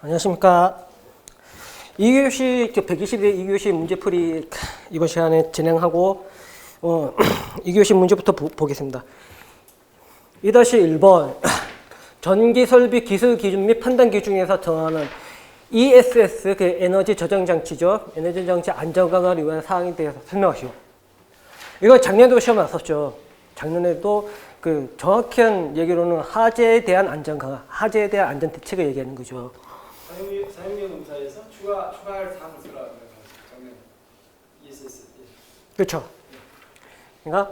안녕하십니까. 2교시 120의 2교시 문제풀이 이번 시간에 진행하고 2교시 문제부터 보겠습니다. 2-1번 전기설비 기술 기준 및 판단 기준에서 정하는 ESS 그 에너지 저장 장치죠. 에너지 장치 안전 강화를 위한 사항에 대해서 설명하시오. 이거 작년에도 시험 나왔었죠. 작년에도 그 정확한 얘기로는 화재에 대한 안전 강화, 화재에 대한 안전 대책을 얘기하는 거죠. 사용료 검사에서 추가할 사항을 쓰라 작년 ESS. 그렇죠. 그러니까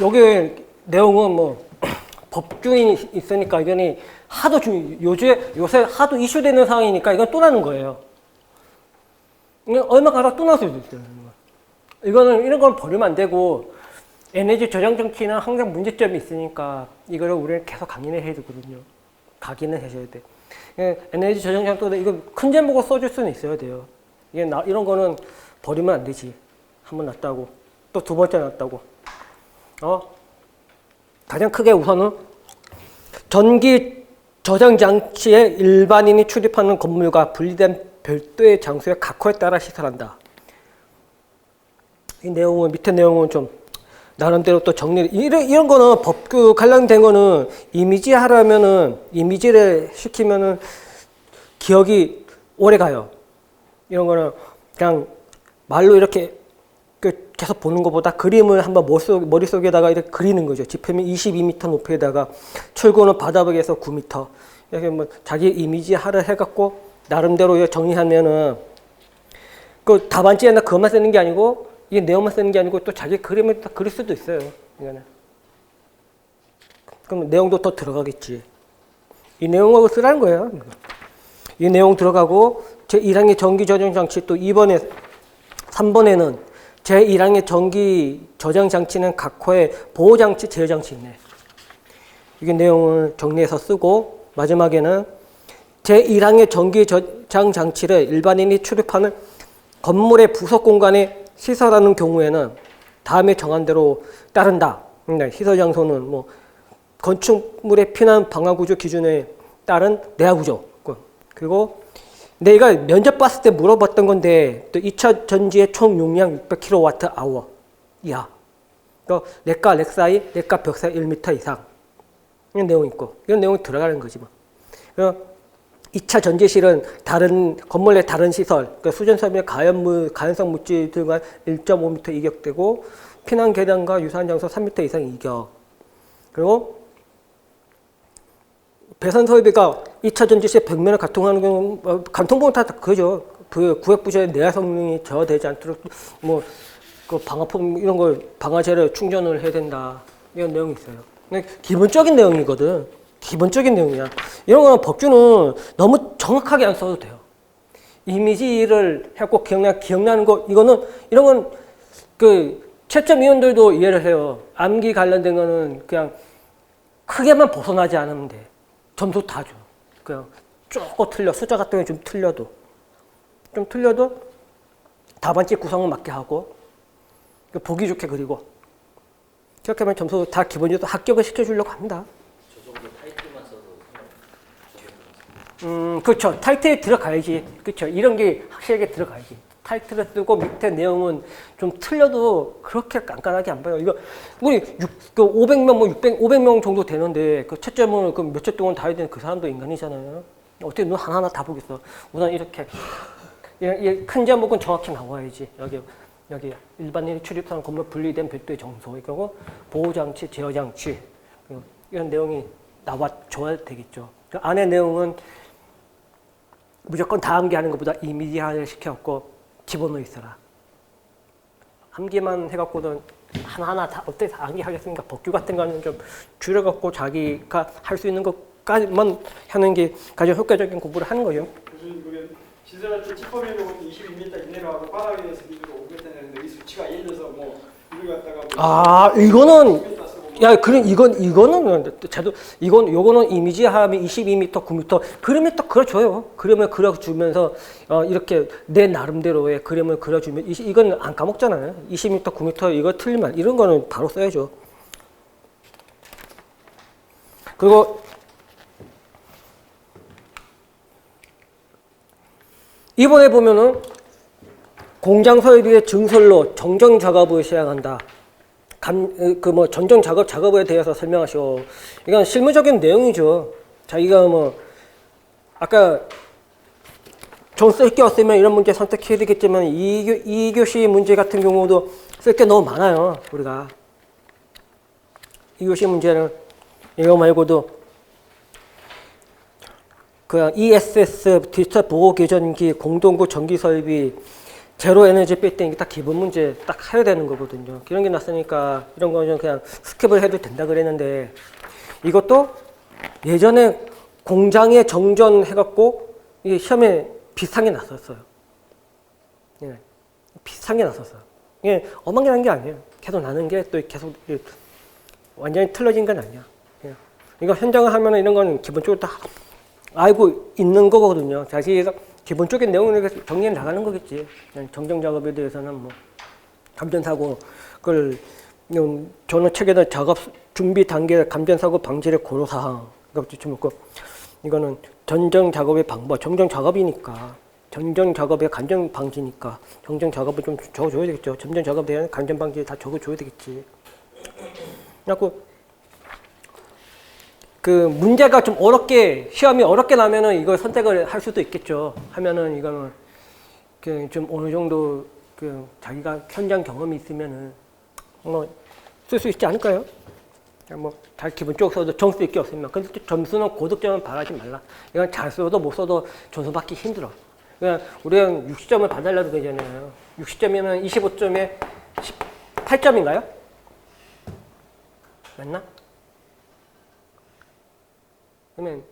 여기 내용은 뭐 법규이 있으니까 이거는 하도 요새 하도 이슈되는 상황이니까 이건 또 나는 거예요. 얼마 가다 또 나올 수도 있어요. 이거는 이런 건 버리면 안 되고 에너지 저장 장치는 항상 문제점이 있으니까 이거를 우리는 계속 강의를 해야 되거든요. 각인을 하셔야 돼. 에너지 저장 장치도 이거 큰 제목으로 써줄 수는 있어야 돼요. 이런 거는 버리면 안 되지. 한 번 놨다고 또 두 번째 놨다고. 가장 크게 우선은 전기 저장 장치에 일반인이 출입하는 건물과 분리된 별도의 장소의 각호에 따라 시설한다. 이 내용은 밑에 내용은 좀 나름대로 또 정리. 이런 거는 법규 관련된 거는 이미지 하려면은 이미지를 시키면은 기억이 오래 가요. 이런 거는 그냥 말로 이렇게 계속 보는 것보다 그림을 한번 머릿속에다가 이렇게 그리는 거죠. 지표면 22m 높이에다가 출구는 바닥에서 9m. 이렇게 뭐 자기 이미지 하를 해갖고 나름대로 정리하면은 그 답안지에나 그것만 쓰는 게 아니고 이게 내용만 쓰는 게 아니고 또 자기 그림을 딱 그릴 수도 있어요. 이거는. 그럼 내용도 더 들어가겠지. 이 내용하고 쓰라는 거예요. 이 내용 들어가고 제1항의 전기 저장 장치 또 2번에 3번에는 제1항의 전기 저장 장치는 각호의 보호 장치, 제어 장치 있네. 이게 내용을 정리해서 쓰고 마지막에는 제1항의 전기 저장 장치를 일반인이 출입하는 건물의 부속 공간에 시설하는 경우에는 다음에 정한 대로 따른다. 시설 장소는 뭐 건축물의 피난 방화 구조 기준에 따른 내화 구조. 그리고 내가 면접 봤을 때 물어봤던 건데 또 2차 전지의 총 용량 600kWh 이하. 또 내과 렉 사이, 내과 벽 사이 1m 이상. 이런 내용이 있고 이런 내용이 들어가는 거지 뭐. 2차 전지실은 다른 건물 내 다른 시설, 그러니까 수전설비나 가연성 물질 등과 1.5m 이격되고 피난 계단과 유사한 장소 3m 이상 이격. 그리고 배선 설비가 2차 전지실 벽면을 가통하는 경우 간통보는 다 그거죠. 구획 부재의 내화 성능이 저하되지 않도록 뭐 그 방화품 이런 걸 방화제를 충전을 해야 된다. 이런 내용이 있어요. 기본적인 내용이거든. 기본적인 내용이야. 이런 거는 법규는 너무 정확하게 안 써도 돼요. 이미지를 해갖고 기억나는 거, 이런 건 채점위원들도 이해를 해요. 암기 관련된 거는 그냥 크게만 벗어나지 않으면 돼. 점수 다 줘. 그냥 조금 틀려. 숫자 같은 게 좀 틀려도 답안지 구성을 맞게 하고, 보기 좋게 그리고. 그렇게 하면 점수 다 기본적으로 합격을 시켜주려고 합니다. 그렇죠. 타이틀에 들어가야지. 그렇죠. 이런 게 확실하게 들어가야지. 타이틀을 쓰고 밑에 내용은 좀 틀려도 그렇게 깐깐하게 안 봐요. 이거 우리 500명 500명 정도 되는데 그 채점을 그 몇 초 동안 다 해야 되는 그 사람도 인간이잖아요. 어떻게 눈 하나하나 다 보겠어. 우선 이렇게 큰 제목은 정확히 나와야지. 여기 일반인이 출입하는 건물 분리된 별도의 정소, 그리고 보호장치, 제어장치 이런 내용이 나와줘야 되겠죠. 그 안에 내용은 무조건 다 암기하는 것보다 이미지화를 시켜갖고 집어넣어 있어라. 암기만 해갖고는 하나하나 다 어떻게 다 암기하겠습니까? 법규 같은 거는 좀 줄여갖고 자기가 할 수 있는 것까지만 하는 게 가장 효과적인 공부를 하는 거예요. 시설할 찌꺼미는 22m 이내로 하고 바닥에 대해서 위주로 5m 내는데 이 수치가 예를 들어서 뭐 이걸 갖다가 이거는 요거는 이미지하면 22m, 9m 그림을 딱 그려줘요. 그림을 그려주면서 이렇게 내 나름대로의 그림을 그려주면 이건 안 까먹잖아요. 20m, 9m 이거 틀리면 이런 거는 바로 써야죠. 그리고 이번에 보면은 공장 설비의 증설로 정정 작업을 시행한다. 정정 작업에 대해서 설명하시오. 이건 실무적인 내용이죠. 자기가 아까 좀 쓸 게 없으면 이런 문제 선택해야 되겠지만 2교시 문제 같은 경우도 쓸 게 너무 많아요. 우리가 2교시 문제는 이거 말고도 그 ESS 디지털 보호 계전기 공동구 전기 설비 제로 에너지 빌딩 이게 딱 기본 문제 딱 해야 되는 거거든요. 이런 게 났으니까 이런 거는 그냥 스킵을 해도 된다 그랬는데 이것도 예전에 공장에 정전해갖고 이게 시험에 비슷한 게 났었어요. 예, 비슷한 게 났었어요. 이게 엉망이라는 게 아니에요. 계속 나는 게 또 계속 완전히 틀어진 건 아니야. 예. 이거 현장을 하면 이런 건 기본적으로 다 알고 있는 거거든요. 자기가 기본적인 내용을 정리해 나가는 거겠지. 정정 작업에 대해서는 감전사고 그걸 전후 체계의 작업 준비 단계 감전사고 방지의 고려사항. 이거는 전정 작업의 방법, 정정 작업이니까 전정 작업의 감전 방지니까 정정 작업을 좀 적어줘야 되겠죠. 전정 작업에 대한 감전 방지 다 적어줘야 되겠지. 그래갖고 그 문제가 좀 시험이 어렵게 나면은 이걸 선택을 할 수도 있겠죠. 하면은 이거는 좀 어느 정도 자기가 현장 경험이 있으면은 쓸 수 있지 않을까요? 잘 기본적으로 정 쓸 게 없으면. 근데 또 점수는 고득점은 바라지 말라. 이건 잘 써도 못 써도 점수 받기 힘들어. 그냥 우리가 60점을 받으려도 되잖아요. 60점이면 25점에 18점인가요? 맞나? 그러면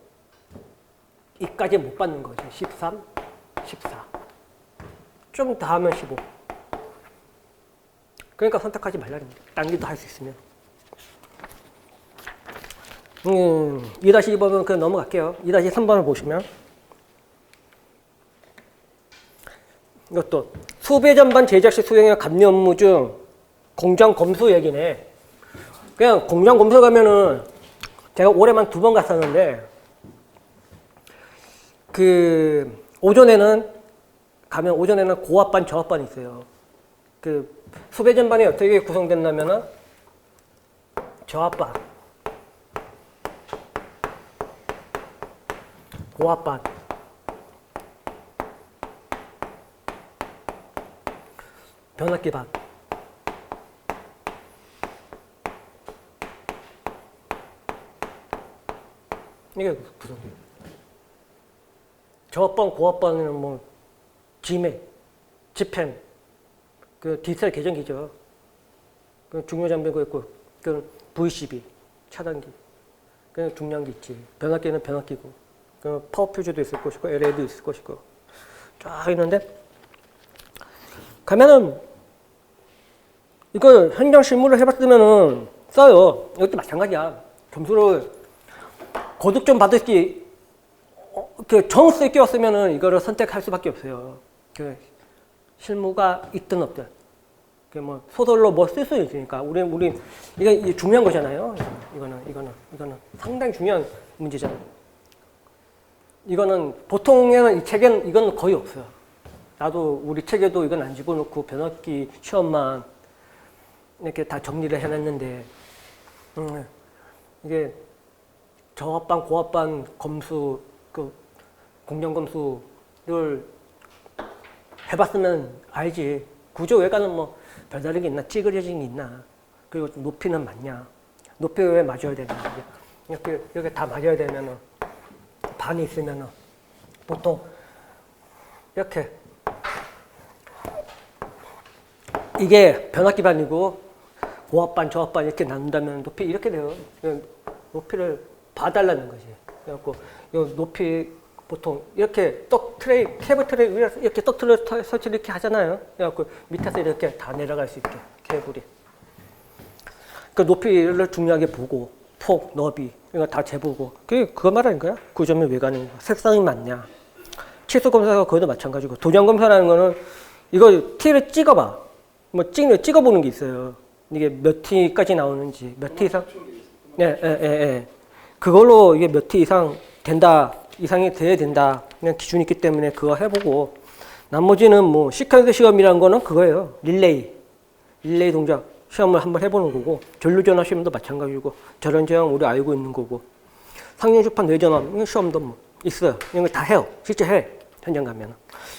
이까지 못 받는 거죠. 13, 14. 좀 더 하면 15. 그러니까 선택하지 말라는 거죠. 딴 일도 할 수 있으면. 2-2번은 그냥 넘어갈게요. 2-3번을 보시면 이것도 수배 전반 제작 시 수행할 감리 업무 중 공장 검수 얘기네. 그냥 공장 검수 가면은 제가 올해만 2번 갔었는데 오전에는 고압반 저압반이 있어요. 수배 전반이 어떻게 구성됐냐면은 저압반, 고압반, 변압기반. 이게 구성돼요. 저압반, 고압반은 지매, 집행, 디지털 계전기죠. 중요 장비가 있고, VCB, 차단기, 중량기 있지. 변압기는 변압기고, 파워 퓨즈도 있을 것이고, LA도 있을 것이고, 쫙 있는데, 가면은, 이거 현장 실무를 해봤으면은 써요. 이것도 마찬가지야. 점수를 고득점 받을 게, 정 쓸 게 없으면은 이거를 선택할 수밖에 없어요. 실무가 있든 없든. 소설로 쓸 수 있으니까. 이게 중요한 거잖아요. 이거는 상당히 중요한 문제잖아요. 이거는 보통에는 이 책에는 이건 거의 없어요. 나도 우리 책에도 이건 안 집어넣고 변압기 시험만 이렇게 다 정리를 해놨는데, 이게 저압반, 고압반 검수, 공정 검수를 해봤으면 알지. 구조 외관은 별다른 게 있나? 찌그러진 게 있나? 그리고 높이는 맞냐? 높이 왜 맞아야 되냐? 이렇게 다 맞아야 되면은, 반이 있으면은, 보통, 이렇게. 이게 변압기반이고, 고압반, 저압반 이렇게 나눈다면 높이 이렇게 돼요. 높이를 봐달라는 거지. 그래갖고, 이 높이, 보통 이렇게 케이블 트레이 위에 이렇게 떡트를 설치를 이렇게 하잖아요. 그래갖고 밑에서 이렇게 다 내려갈 수 있게 케이블이. 높이를 중요하게 보고 폭, 너비 이거 다 재보고 그거 말하는 거야. 구조면 왜 가는 거야? 색상이 맞냐? 치수 검사가 그것도 마찬가지고 도장 검사라는 거는 이거 티를 찍어봐. 찍어보는 게 있어요. 이게 몇 티까지 나오는지 몇 티 이상? 네. 그걸로 이게 몇 티 이상 된다. 이상이 돼야 된다. 그냥 기준이 있기 때문에 그거 해보고 나머지는 뭐 시퀀스 시험이라는 거는 그거예요. 릴레이 동작 시험을 한번 해보는 거고, 전류전화 시험도 마찬가지고, 절연제형 우리 알고 있는 거고, 상용주판 뇌전압 시험도 뭐 있어요. 이런 거 다 해요. 실제 해. 현장 가면은.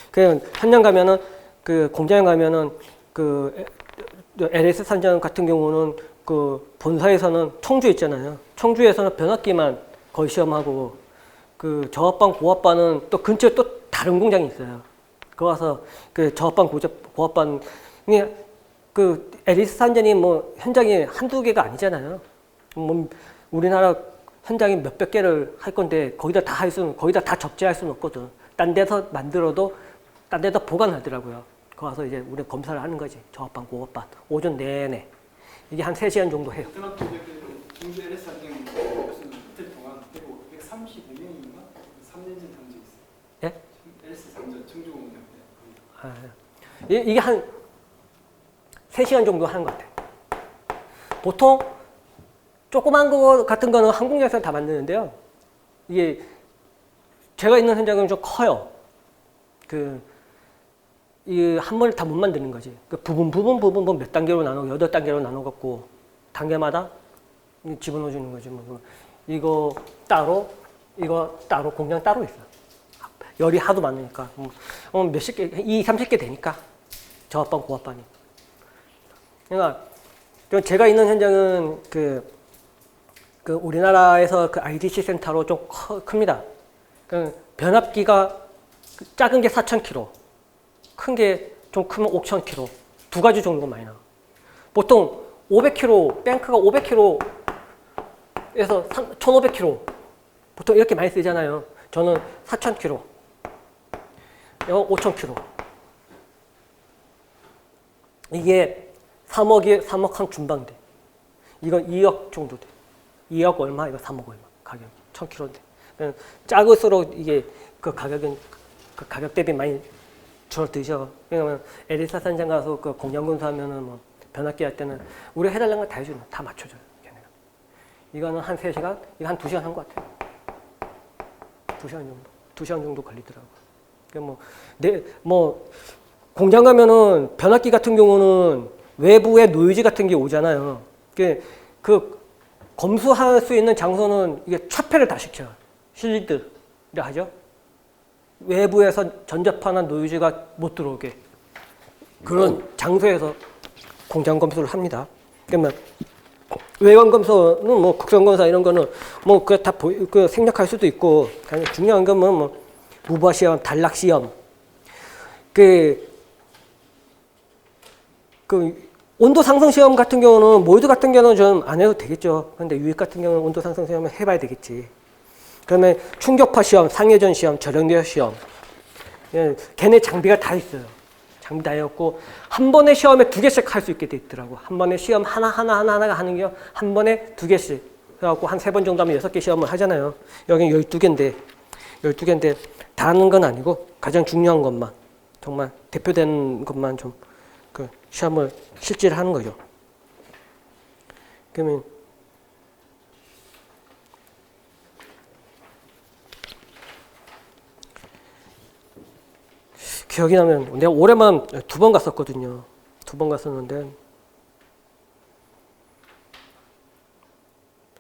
그 현장 가면은 그 공장에 가면은 그 LS 산전 같은 경우는 그 본사에서는 청주 있잖아요. 청주에서는 변압기만 거의 시험하고, 그 저압반 고압반은 또 근처에 또 다른 공장이 있어요. 그 와서 그 저압반 고압반이 그 LS 산전이 뭐 현장이 한두 개가 아니잖아요. 뭐 우리나라 현장이 몇백 개를 할 건데 거기다 다 접재할 수는 없거든. 딴 데서 만들어도 딴 데다 보관하더라고요. 그 와서 이제 우리 검사를 하는 거지. 저압반, 고압반. 오전 내내. 이게 한 3시간 정도 해요. 베트남 중주 LS 산정 무슨 이틀 동안 그리고 135명인가 3년째 당직 있어요. 예? LS 산전 청주 공장. 아, 이게 한 3시간 정도 하는 것 같아요. 보통 조그만 거 같은 거는 한 공장에서 다 만드는데요. 이게 제가 있는 현장은 좀 커요. 이 한 번에 다 못 만드는 거지. 그 부분 몇 단계로 나눠, 8단계로 나눠갖고 단계마다 집어넣어 주는 거지. 뭐 이거 따로 공장 따로 있어. 열이 하도 많으니까 몇십 개, 20, 30개 되니까 저압반, 고압반이. 그러니까 제가 있는 현장은 그 우리나라에서 그 IDC 센터로 좀 큽니다. 그 변압기가 작은 게 4,000kg, 큰 게 좀 크면 5,000kg, 두 가지 정도가 많이 나와. 보통 500kg, 뱅크가 500kg에서 1,500kg, 보통 이렇게 많이 쓰잖아요. 저는 4,000kg, 이거 5,000kg. 이게 3억 한 중반대. 이건 2억 정도 돼. 2억 얼마, 이거 3억 얼마. 가격이 1,000kg인데. 작을수록 이게 그 가격은 그 가격 대비 많이 줄어들죠. 왜냐면 LS 산장 가서 그 공장 검사하면은 뭐 변압기 할 때는 우리 해달라는 거 다 해주는, 다 맞춰줘요. 걔네가. 이거는 한 3시간, 이거 한 2시간 한 것 같아요. 2시간 정도. 2시간 정도 걸리더라고요. 공장 가면은 변압기 같은 경우는 외부에 노이즈 같은 게 오잖아요. 그 검수할 수 있는 장소는 이게 차폐를 다 시켜요. 실리드라 하죠. 외부에서 전자파나 노이즈가 못 들어오게 그런 장소에서 공장 검수를 합니다. 그러면 외관 검사는 뭐 국선 검사 이런 거는 뭐 그 다 생략할 수도 있고, 중요한 건 뭐 무바 시험, 단락 시험, 그 온도 상승 시험 같은 경우는 몰드 같은 경우는 좀 안 해도 되겠죠. 그런데 유익 같은 경우는 온도 상승 시험을 해봐야 되겠지. 그러면 충격파 시험, 상회전 시험, 저력내역 시험, 걔네 장비가 다 있어요. 장비 다 해갖고 한 번에 시험에 2개씩 할 수 있게 돼 있더라고. 한 번에 시험 하나가 하는 게 한 번에 2개씩 해갖고 한 3번 정도 하면 6개 시험을 하잖아요. 여기는 12개인데 다 하는 건 아니고 가장 중요한 것만, 정말 대표되는 것만 좀 그 시험을 실제로 하는 거죠. 그러면 기억이 나면 내가 올해만 2번 갔었거든요. 2번 갔었는데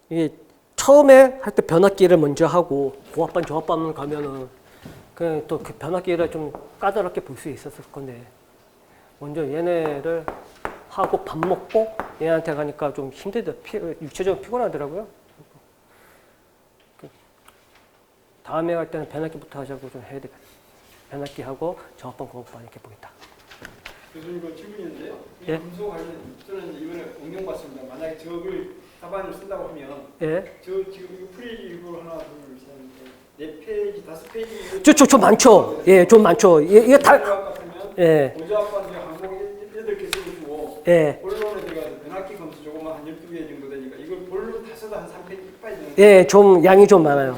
이게 처음에 할 때 변압기를 먼저 하고 고압반, 저압반 가면은 그냥 또 그 변압기를 좀 까다롭게 볼 수 있었을 건데 먼저 얘네를 하고 밥 먹고 얘한테 가니까 좀 육체적으로 피곤하더라고요. 다음에 갈 때는 변압기부터 하자고 좀 해야 되겠다. 변압기 하고 저압반, 고압반 이렇게 보겠다. 교수님 그 질문인데요. 예? 검수 관련 저는 이번에 응용 봤습니다. 만약에 저걸 답안을 쓴다고 하면 예? 저 지금 이거 프리뷰 하나 둘 셋 넷 페이지 5페이지 좀 많죠. 예, 좀 많죠. 이게 다. 예. 고저압반 항목 8개 써주고 예. 본론에 들어가서 변압기 검수 조금만 한 12개 정도 되니까 이걸 본론 다 써도 한 3페이지 이빨 되는 예, 좀 양이 좀 많아요.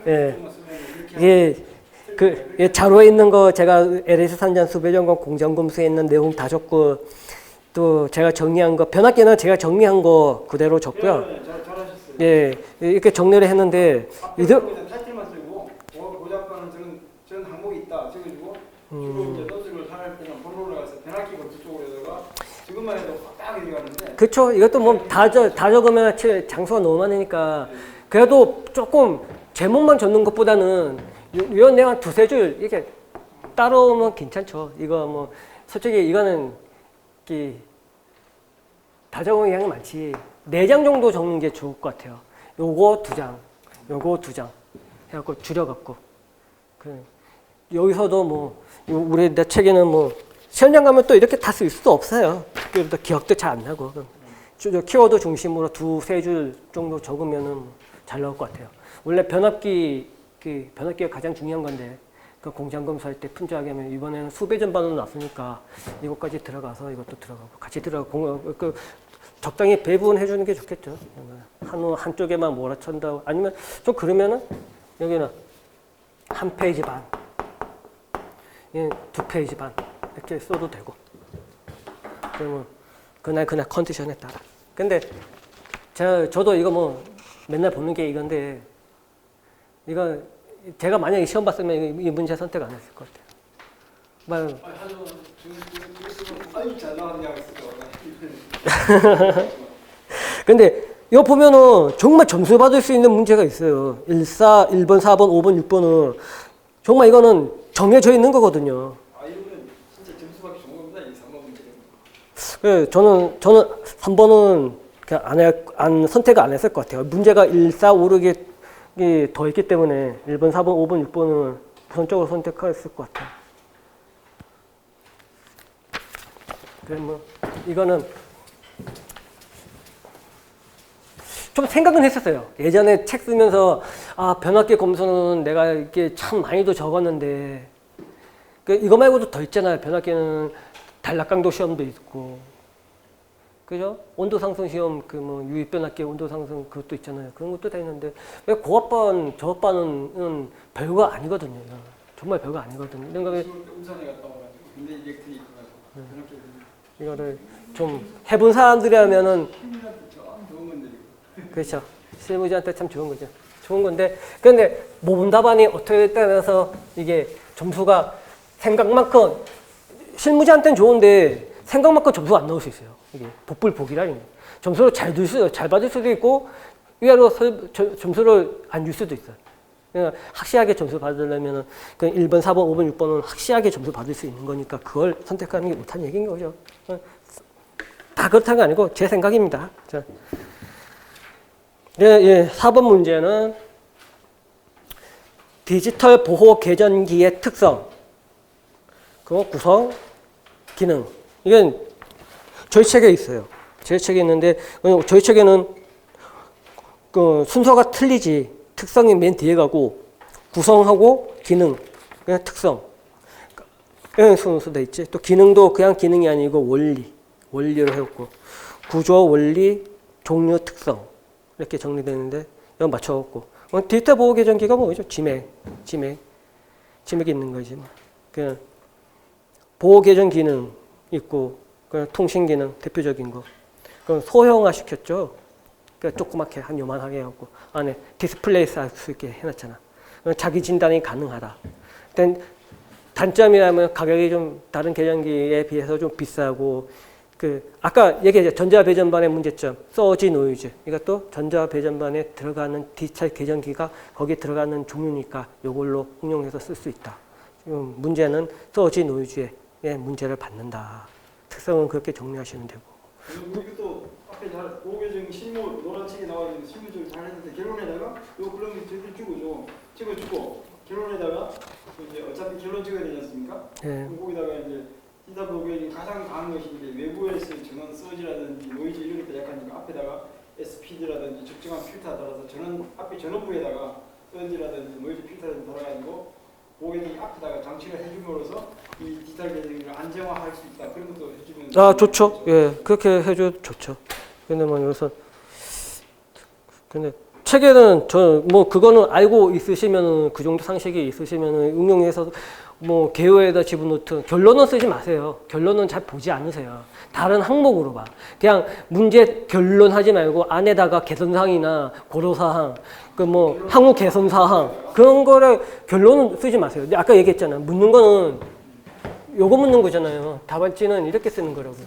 예. 예, 자료에 있는 거 제가 LS 산전 수배점검 공정 검수에 있는 내용 다 적고 또 제가 정리한 거 변압기는 제가 정리한 거 그대로 적고요. 네, 잘하셨어요. 예, 이렇게 정리를 했는데 타이틀만 쓰고 고저압반은 저는 항목이 있다 적어주고 주로 이제 노즐을 사용할 때는 볼로 올라가서 변압기가 뒤쪽으로다가 지금만 해도 딱 이렇게 가는데 그렇죠. 이것도 뭐 다 적으면 장소가 너무 많으니까 그래도 조금 제목만 적는 것보다는 이런 내가 두세 줄 이렇게 따로오면 괜찮죠. 이거 뭐 솔직히 이거는 다 적으면 양이 많지. 4장 정도 적는 게 좋을 것 같아요. 요거 2장, 요거 2장 해갖고 줄여갖고 여기서도 뭐 우리 내 책에는 뭐 시험장 가면 또 이렇게 다 쓸 수도 없어요. 그래도 기억도 잘 안 나고 키워드 중심으로 2-3줄 정도 적으면은 잘 나올 것 같아요. 원래 변압기가 가장 중요한 건데 그 공장 검사할 때 풍부하게 하면 이번에는 수배 전반으로 나왔으니까 이것까지 들어가서 이것도 들어가고 같이 들어가고 적당히 배분해 주는 게 좋겠죠. 한쪽에만 몰아친다고 아니면 좀 그러면은 여기는 1페이지 반, 2페이지 반 이렇게 써도 되고. 그러면 그날 컨디션에 따라. 근데 저도 이거 뭐 맨날 보는 게 이건데 이거 제가 만약에 시험 봤으면 이 문제 선택 안 했을 것 같아요. 아유 잘 나왔냐 근데 이거 보면은 정말 점수 받을 수 있는 문제가 있어요. 1번, 4번, 5번, 6번은 정말 이거는 정해져 있는 거거든요. 이거는 진짜 점수 받기 좋은 겁니다. 이 3번 문제는. 네, 저는 3번은 그냥 선택을 안 했을 것 같아요. 문제가 1, 4, 5, 6이 더 있기 때문에 1번, 4번, 5번, 6번은 우선적으로 선택했을 것 같아요. 그래 뭐 이거는 좀 생각은 했었어요. 예전에 책 쓰면서 변압기 검수는 내가 이게 참 많이도 적었는데 이거 말고도 더 있잖아요. 변압기는 단락강도 시험도 있고, 그죠? 온도 상승 시험 뭐 유입 변압기 온도 상승 그것도 있잖아요. 그런 것도 다 있는데 왜 고압반 저압반은 별거 아니거든요. 정말 별거 아니거든요. 그러니까 울산에 갔다 와가지고 근데 일렉트릭 이거를 좀 해본 사람들이라면은 좋은 건데 그렇죠. 실무자한테 참 좋은 거죠. 좋은 건데 그런데 모범 답안이 어떻게 따라서 이게 점수가 생각만큼 실무자한테는 좋은데 생각만큼 점수가 안 나올 수 있어요. 이게 복불복이라 점수를 잘 받을 수도 있고 의외로 점수를 안 줄 수도 있어요. 그러니까 확실하게 점수 받으려면 1번, 4번, 5번, 6번은 확실하게 점수 받을 수 있는 거니까 그걸 선택하는 게 못한 얘기인 거죠. 다 그렇다는 거 아니고 제 생각입니다. 자. 4번 문제는 디지털 보호 계전기의 특성, 구성, 기능. 이건 저희 책에 있어요. 제 책에 있는데 저희 책에는 순서가 틀리지. 특성이 맨 뒤에 가고 구성하고 기능, 그냥 특성. 이런 순서 돼 있지. 또 기능도 그냥 기능이 아니고 원리로 해갖고 구조, 원리, 종류, 특성 이렇게 정리되는데 이건 맞춰갖고 디지털 보호 계전기가 뭐죠? 지맥이 있는 거지. 그냥 보호 계전 기능 있고 그냥 통신 기능 대표적인 거. 그럼 소형화 시켰죠. 그러니까 조그맣게 한 요만하게 해갖고 안에 디스플레이 할 수 있게 해놨잖아. 자기 진단이 가능하다. 단점이라면 가격이 좀 다른 계전기에 비해서 좀 비싸고 아까 얘기했죠. 전자배전반의 문제점 서지 노이즈. 이것도 전자배전반에 들어가는 디지털 계전기가 거기에 들어가는 종류니까 이걸로 응용해서 쓸 수 있다. 지금 문제는 서지 노이즈의 문제를 받는다. 특성은 그렇게 정리하시면 되고. 이것도 앞에 잘 보호계정 실무 노란 책에 나와 있는 실무적으로 잘 했는데 결론에다가 요 그런 거 찍어주고 결론에다가 이제 어차피 결론 찍어야 되지 않습니까? 네. 거기다가 이제 디지털 보호계정이 가장 강한 것이 이제 외부에서의 전원 서지라든지 노이즈 이런 것들 약하니까 앞에다가 SPD라든지 적정한 필터 달아서 앞에 전원부에다가 서지라든지 노이즈 필터를 달아가지고 보호계정이 앞에다가 장치를 해줌으로써 이 디지털 계정을 안정화할 수 있다. 그런 것도 해주면 좋죠. 예, 그렇게 해줘도 좋죠. 근데 책에는 그거는 알고 있으시면은 그 정도 상식이 있으시면은 응용해서 개요에다 집어넣든 결론은 쓰지 마세요. 결론은 잘 보지 않으세요. 다른 항목으로 봐. 그냥 문제 결론 하지 말고 안에다가 개선사항이나 고려사항, 항목 개선사항 그런 거를 결론은 쓰지 마세요. 아까 얘기했잖아요. 묻는 거는 요거 묻는 거잖아요. 답안지는 이렇게 쓰는 거라고요.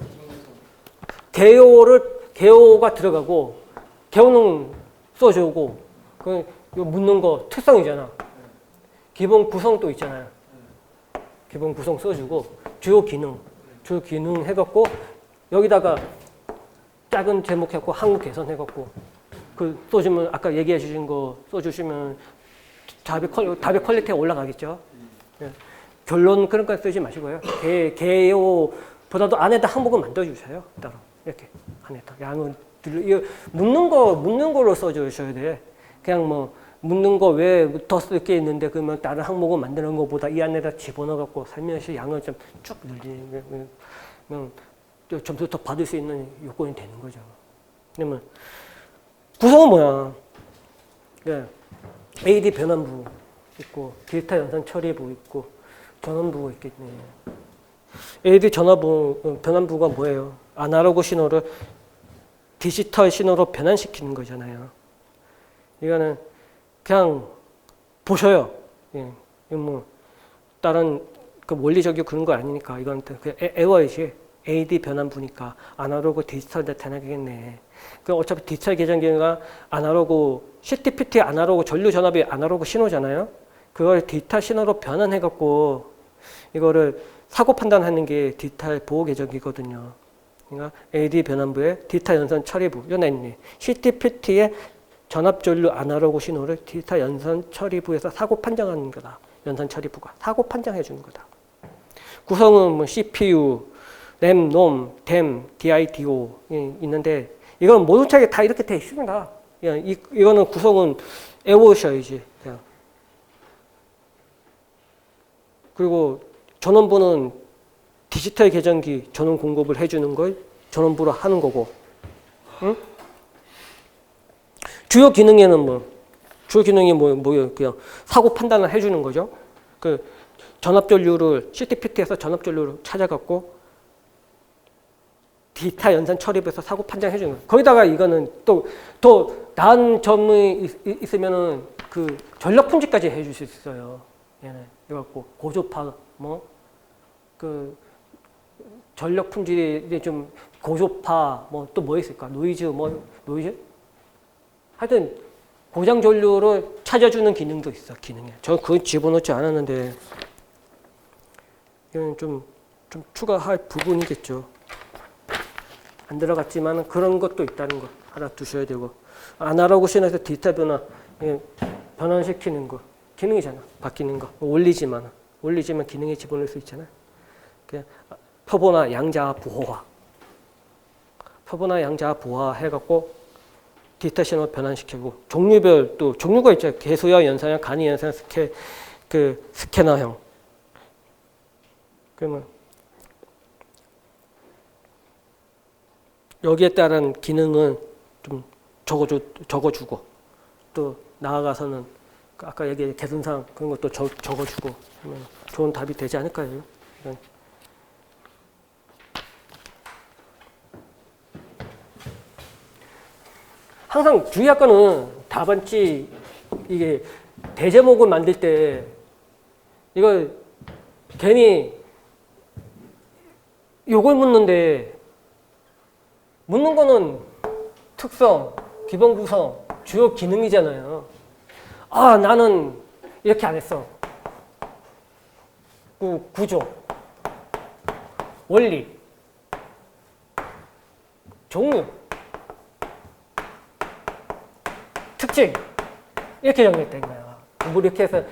개요가 들어가고 개요는 써주고 그 묻는 거 특성이잖아. 기본 구성도 있잖아요. 기본 구성 써주고 주요 기능 해갖고 여기다가 작은 제목 해갖고 한국 개선 해갖고 그 써주면 아까 얘기해 주신 거 써주시면 답의 퀄리티가 올라가겠죠. 예. 결론 그런 거 쓰지 마시고요. 개요보다도 안에다 항목을 만들어주세요. 따로 이렇게 안에다 양은 이거 묻는 걸로 써주셔야 돼. 그냥 뭐 묻는 거 왜 더 쓸 게 있는데 그러면 다른 항목을 만드는 것보다 이 안에다 집어넣어갖고 살면서 양을 좀 쭉 늘리면 점수 더 받을 수 있는 요건이 되는 거죠. 그러면 구성은 뭐야? 예. AD 변환부 있고 데이터 연산 처리부 있고 전원부가 있겠네. AD 변환부가 뭐예요? 아날로그 신호를 디지털 신호로 변환시키는 거잖아요. 이거는 그냥 보셔요. 예. 뭐 다른 그 원리적이고 그런 거 아니니까 이건 그냥 외워야지. AD 변환부니까 아날로그 디지털 나타나겠네. 그 어차피 디지털 계정기가 아날로그 CTPT 아날로그 전류 전압이 아날로그 신호잖아요. 그걸 디지털 신호로 변환해갖고 이거를 사고 판단하는 게 디지털 보호 계정기거든요. 그러니까 AD 변환부에 디지털 연산 처리부 여기 있네. CTPT의 전압 전류 아날로그 신호를 디지털 연산 처리부에서 사고 판정하는 거다. 연산 처리부가 사고 판정해 주는 거다. 구성은 뭐 CPU, 램, 롬, 댐, DIDO 있는데 이건 모든 책에 다 이렇게 돼 있습니다. 이거는 구성은 외우셔야지. 그냥. 그리고 전원부는 디지털 계정기 전원 공급을 해주는 걸 전원부로 하는 거고, 응? 주요 기능에는 주요 기능이 뭐예요? 그냥 사고 판단을 해주는 거죠. 그 전압 전류를 CTPT에서 전압 전류를 찾아갖고 디지털 연산 처리부에서 사고 판정해 주는 거예요. 거기다가 이거는 또 더 나은 점이 있으면은 그 전력 품질까지 해줄 수 있어요. 얘는 이래갖고 고조파 그 전력 품질이 좀 고조파 또 뭐 있을까? 노이즈 하여튼 고장 전류를 찾아주는 기능도 있어. 기능에. 저 그건 집어넣지 않았는데 이건 좀 추가할 부분이겠죠. 안 들어갔지만 그런 것도 있다는 거 알아두셔야 되고 아날로그 신호에서 디지털 변환시키는 거 기능이잖아. 바뀌는 거 올리지만 기능에 집어넣을 수 있잖아. 그냥 표본화 양자 부호화 해갖고 디지털 신호 변환시키고 종류별 또 종류가 있죠. 개수형, 연산형, 간이 연산, 스캐너형. 그러면 여기에 따른 기능은 좀 적어주고 또 나아가서는 아까 얘기한 개선사항 그런 것도 적어주고 그러면 좋은 답이 되지 않을까요? 이건. 항상 주의할 거는 답안지 이게 대제목을 만들 때 이거 괜히 요걸 묻는데 묻는 거는 특성, 기본 구성, 주요 기능이잖아요. 아, 나는 이렇게 안 했어. 구조, 원리, 종류, 특징 이렇게 정리했다 이거야. 뭐 이렇게 해서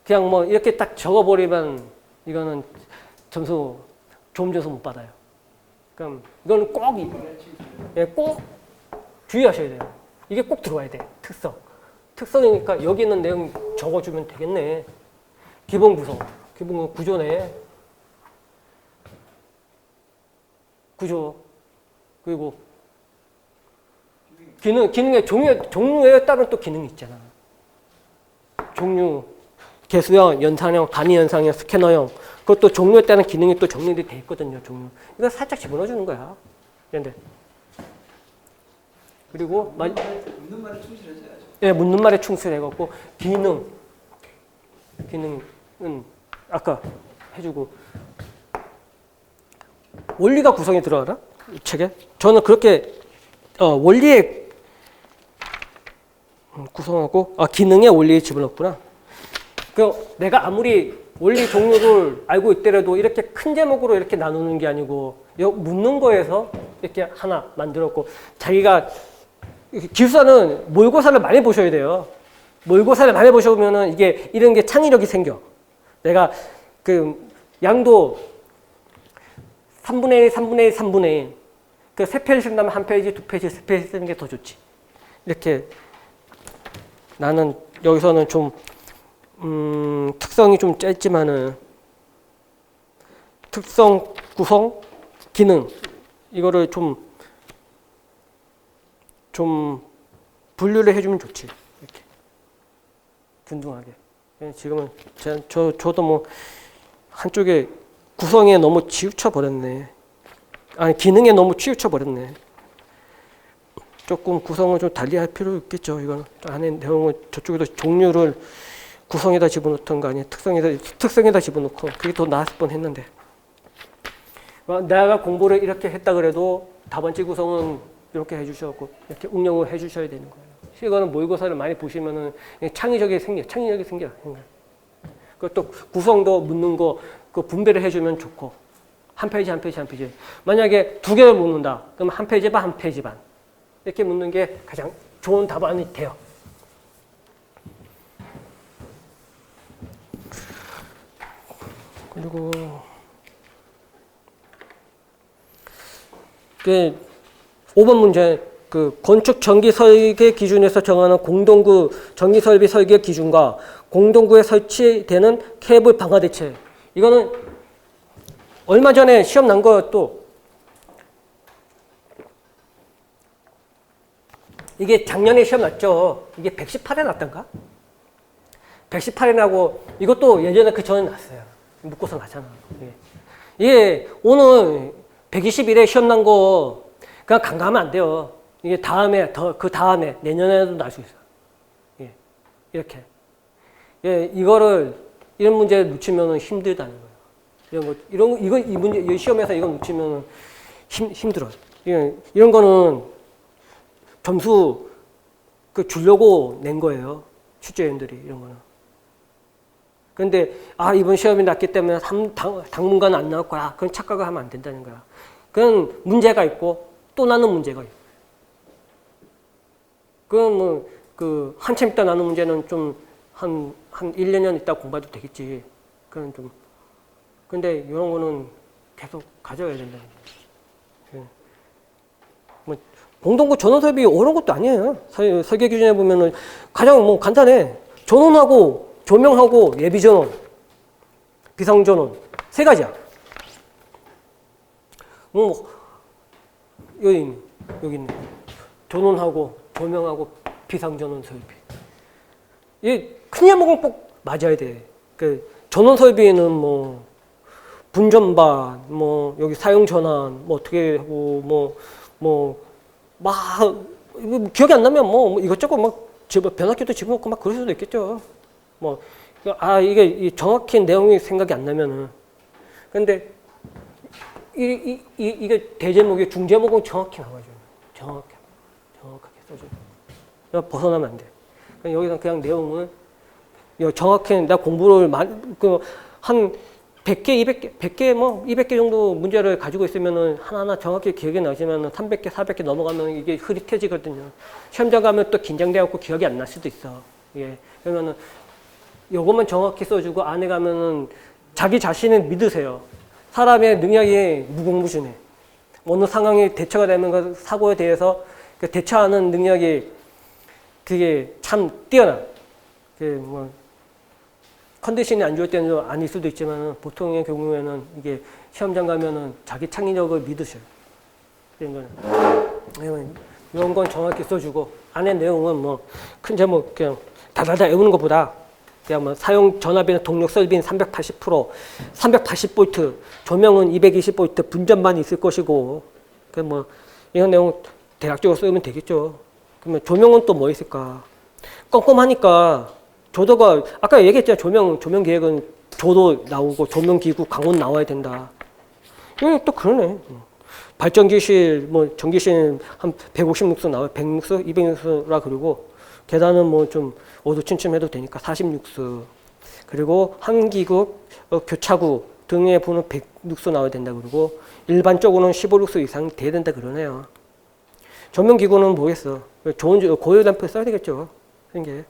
그냥 이렇게 딱 적어버리면 이거는 좋은 점수 못 받아요. 그럼 이거는 꼭 주의하셔야 돼요. 이게 꼭 들어와야 돼. 특성이니까 여기 있는 내용 적어주면 되겠네. 기본 구조네. 구조 그리고 기능의 종류에 따른 또 기능이 있잖아. 종류, 개수형, 연산형, 단위 연산형, 스캐너형. 그것도 종류에 따른 기능이 또 정리돼 있거든요. 종류. 이거 살짝 집어넣어주는 거야. 그런데 그리고 묻는 말에 충실해야죠. 예, 묻는 말에 충실해갖고 기능은 아까 해주고. 원리가 구성이 들어가나? 이 책에? 저는 그렇게 원리에 구성하고 기능의 원리에 집어넣구나. 그 내가 아무리 원리 종류를 알고 있더라도 이렇게 큰 제목으로 이렇게 나누는 게 아니고 묻는 거에서 이렇게 하나 만들었고, 자기가 기술사는 모의고사를 많이 보셔야 돼요. 모의고사를 많이 보셔보면은 이게 이런 게 창의력이 생겨. 내가 그 양도 3분의 1, 3분의 1, 3분의 1. 그 3페이지 쓴다면 1페이지, 2페이지, 3페이지 쓰는 게 더 좋지. 이렇게 나는 여기서는 좀 특성이 좀 짧지만은 특성, 구성, 기능 이거를 좀 분류를 해주면 좋지. 이렇게 균등하게. 지금은 저도 뭐 한쪽에 구성에 너무 치우쳐 버렸네. 아니 기능에 너무 치우쳐 버렸네. 조금 구성을 좀 달리할 필요 있겠죠. 이거는 안에 내용을 저쪽에도 종류를 구성에다 집어넣던가 아니 특성에다 집어넣고 그게 더 나았을 뻔했는데. 내가 공부를 이렇게 했다 그래도 다번째 구성은 이렇게 해주셔갖고 이렇게 응용을 해주셔야 되는 거예요. 이거는 모의고사를 많이 보시면은 창의력이 생겨. 그또 구성도 묻는 거 그 분배를 해주면 좋고 한 페이지. 만약에 2개를 묻는다. 그럼 한 페이지 반, 한 페이지 반 이렇게 묻는 게 가장 좋은 답안이 돼요. 그리고 그 5번 문제 그 건축 전기 설계 기준에서 정하는 공동구 전기 설비 설계 기준과 공동구에 설치되는 케이블 방화 대책. 이거는 얼마 전에 시험 난 거또 이게 작년에 시험 났죠. 이게 118에 났던가? 118에 나고 이것도 예전에 그 전에 났어요. 묶고서 나잖아. 이게 오늘 121에 시험 난 거 그냥 간과하면 안 돼요. 이게 다음에 그 다음에 내년에도 날 수 있어. 예, 이렇게. 예, 이런 문제 놓치면 힘들다는 거예요. 이 문제 이 시험에서 이거 놓치면 힘들어요. 이런 거는 점수 주려고 낸 거예요. 출제위원들이 이런 거는. 그런데 이번 시험이 났기 때문에 당분간 안 나올 거야. 그런 착각을 하면 안 된다는 거야. 그건 문제가 있고 또 나는 문제가 있고. 그건 한참 있다 나는 문제는 좀 한 1, 2년 있다 공부해도 되겠지. 그건 좀. 근데 이런 거는 계속 가져야 된다는 거예요. 뭐 공동구 전원 설비 어려운 것도 아니에요. 설계 기준에 보면은 가장 간단해. 전원하고 조명하고 예비 전원, 비상 전원 3가지야. 여기 있네. 전원하고 조명하고 비상 전원 설비. 이 큰 제목은 꼭 맞아야 돼. 전원 설비는 분전반, 여기 사용 전환, 어떻게 하고 기억이 안 나면 이것저것 변압기도 집어넣고 그럴 수도 있겠죠. 이게 정확히 내용이 생각이 안 나면은. 근데 이게 대제목이 중제목은 정확히 나와줘요. 정확하게 써줘요. 벗어나면 안 돼. 여기서 그냥 내용은 정확히 내가 공부를 한 100개, 200개 정도 문제를 가지고 있으면은 하나하나 정확히 기억이 나지만 300개, 400개 넘어가면 이게 흐릿해지거든요. 시험장 가면 또 긴장돼갖고 기억이 안 날 수도 있어. 예. 그러면은 요것만 정확히 써주고 안에 가면은 자기 자신을 믿으세요. 사람의 능력이 무궁무진해. 어느 상황이 대처가 되면 그 사고에 대해서 대처하는 능력이 그게 참 뛰어나. 컨디션이 안 좋을 때는 아닐 수도 있지만 보통의 경우에는 이게 시험장 가면은 자기 창의력을 믿으셔요. 이런 건 정확히 써주고 안에 내용은 큰 제목 그냥 다다다 외우는 것보다 그냥 사용 전압이나 동력 설비는 380%, 380V, 조명은 220V, 분전반이 있을 것이고 이런 내용 대략적으로 쓰면 되겠죠. 그러면 조명은 또 뭐 있을까? 꼼꼼하니까 조도가 아까 얘기했잖아요. 조명 계획은 조도 나오고 조명기구 강원 나와야 된다. 이거 또 그러네. 발전기실 뭐 전기실 한 156수 나와요. 106수, 206수라 그리고 계단은 뭐 좀 어두침침해도 되니까 46수. 그리고 한기구, 교차구 등의 부는 106수 나와야 된다 그러고 일반적으로는 15룩수 이상 돼야 된다 그러네요. 조명기구는 뭐겠어? 좋은 고효 램프 써야 되겠죠. 그런 게.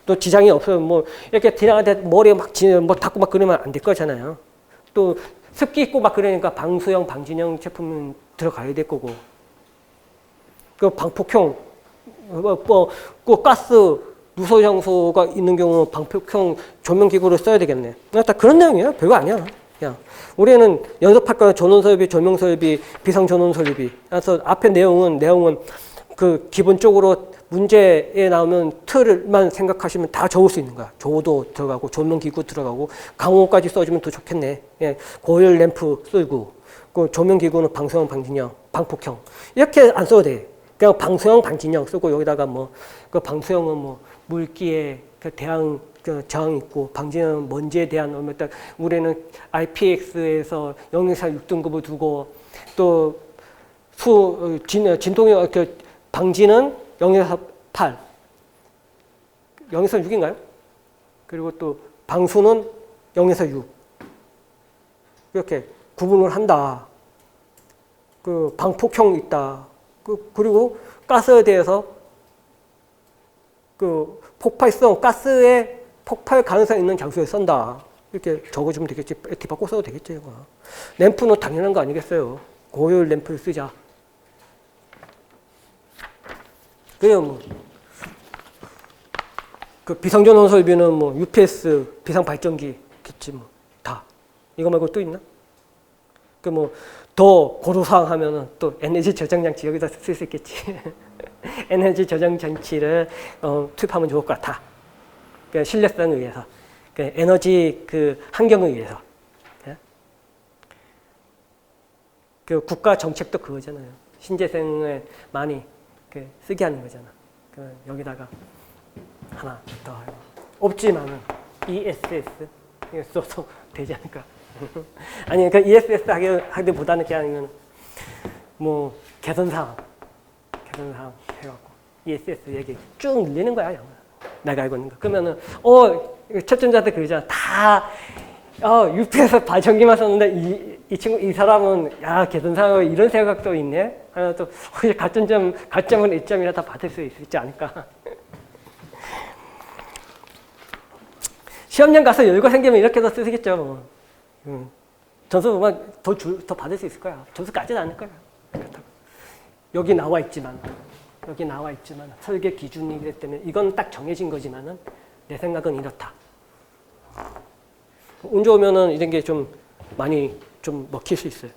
또 지장이 없어요. 뭐 이렇게 지나가는데 머리에 뭐 닿고 막 그러면 안 될 거잖아요. 또 습기 있고 막 그러니까 방수형, 방진형 제품은 들어가야 될 거고. 그 방폭형, 그 가스 누소 장소가 있는 경우는 방폭형 조명기구를 써야 되겠네. 다 그런 내용이에요. 별거 아니야. 그냥 우리는 연습할 거는 전원 설비, 조명 설비, 비상 전원 설비. 그래서 앞에 내용은 그 기본적으로 문제에 나오면 틀만 생각하시면 다 적을 수 있는 거야. 조도 들어가고 조명기구 들어가고 강호까지 써주면 더 좋겠네. 예, 고열 램프 쓰고 그 조명기구는 방수형, 방진형, 방폭형 이렇게 안 써도 돼. 그냥 방수형, 방진형 쓰고 여기다가 뭐 그 방수형은 뭐 물기에 그 대항 그 저항 있고 방진형은 먼지에 대한 얼마 딱 우리는 IPX에서 0에서 6등급을 두고 또 진동이 그 방진은 0에서 8, 0에서 6인가요? 그리고 또 방수는 0에서 6 이렇게 구분을 한다. 그 방폭형 있다. 그리고 가스에 대해서 그 폭발성 가스의 폭발 가능성 있는 장소에 쓴다. 이렇게 적어주면 되겠지. 뒤바꿔 써도 되겠지. 이거. 램프는 당연한 거 아니겠어요. 고효율 램프를 쓰자. 그래요, 뭐. 그 비상전원 설비는 뭐 UPS, 비상발전기겠지, 뭐. 다. 이거 말고 또 있나? 그 뭐, 더 고도사항 하면은 또 에너지 저장장치 여기다 쓸 수 있겠지. 에너지 저장장치를 투입하면 좋을 것 같아. 그 신뢰성을 위해서. 그 에너지 그 환경을 위해서. 그 국가 정책도 그거잖아요. 신재생을 많이 그 쓰게 하는 거잖아. 그 여기다가 하나 더 하고. 없지만은 ESS 이거 써서 되지 않을까? 아니 그 ESS 하기보다는 그냥 뭐 개선사항 해갖고 ESS 얘기 쭉 늘리는 거야. 영어. 내가 알고 있는 거. 그러면은 첫전자들 그러잖아. 다 UP에서 발전기만 썼는데 이 사람은 야 개선사항 이런 생각도 있네. 하나 또 혹시 가점은 1점이라 다 받을 수 있지 않을까? 시험장 가서 여유가 생기면 이렇게도 쓰시겠죠. 뭐. 점수만 더 받을 수 있을 거야. 점수까지는 않을 거야. 그렇다고. 여기 나와 있지만 설계 기준이기 때문에 이건 딱 정해진 거지만은 내 생각은 이렇다. 운 좋으면은 이런 게 좀 많이 좀 먹힐 수 있어요.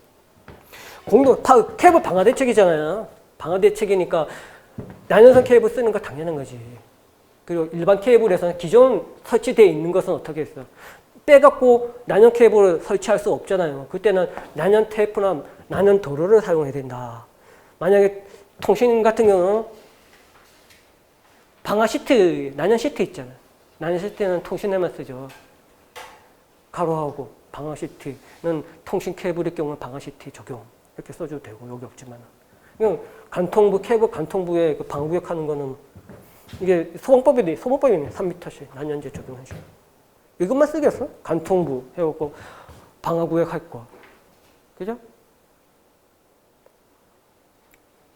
케이블 방화 대책이잖아요. 방화 대책이니까 난연선 케이블 쓰는 거 당연한 거지. 그리고 일반 케이블에서는 기존 설치되어 있는 것은 어떻게 했어? 빼갖고 난연 케이블을 설치할 수 없잖아요. 그때는 난연 테이프나 난연 도로를 사용해야 된다. 만약에 통신 같은 경우는 방화 시트, 난연 시트 있잖아요. 난연 시트는 통신에만 쓰죠. 가로하고 방화 시트는 통신 케이블의 경우는 방화 시트 적용 이렇게 써줘도 되고 여기 없지만 간통부 케이블 간통부에 그 방구역 하는 거는 이게 소방법이네 3m씩 난연제 적용하죠. 이것만 쓰겠어? 간통부 해갖고 방화구역 할 거. 그죠?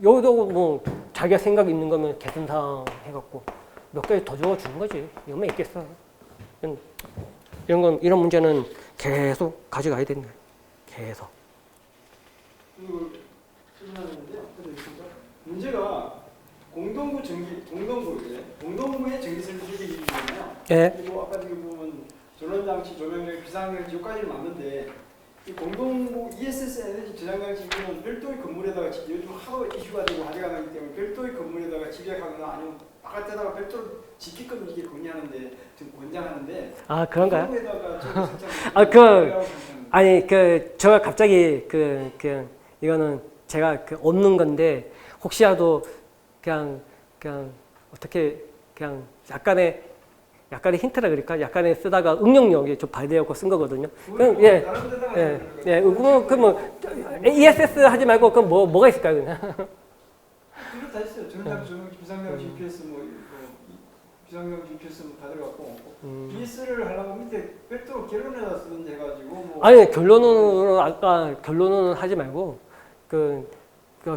여기도 뭐 자기가 생각 있는 거면 개선사항 해갖고 몇 가지 더 적어주는 거지. 이거만 있겠어. 이런 문제는 계속 가져가야 되는 거예요. 계속. 그리고 질문하는데요. 문제가 공동구의 전기 설비 기준이잖아요. 예. 그리고 아까 지금 보면 전원장치, 조명장, 비상장치 여기까지는 맞는데 이 공동구 ESS 에너지 저장장치는 별도의 건물에다가 요즘 하도 이슈가 되고 화제가 나기 때문에 별도의 건물에다가 집약하거나 아니면 바깥에다가 별도로 짓기끔 이게 건의하는데 좀 권장하는데. 아 그런가요? 제가 갑자기 이거는 제가 얻는 건데 혹시라도 그냥 어떻게 그냥 약간의 약간의 힌트라 그럴까? 약간의 쓰다가 응용력이 좀 발휘하고 쓴 거거든요. 그럼 예, 다른 데다가 예, 예, 그뭐 ESS 하지 말고 그럼 뭐가 있을까요, 그냥? 이거 다 있어요. 전장 조명 비상경 GPS 비상경 GPS 다 들어갔고 ES를 하려면 밑에 별도로 결론에다 쓰든지 해가지고 뭐 아니 결론은 아까 결론은 하지 말고 그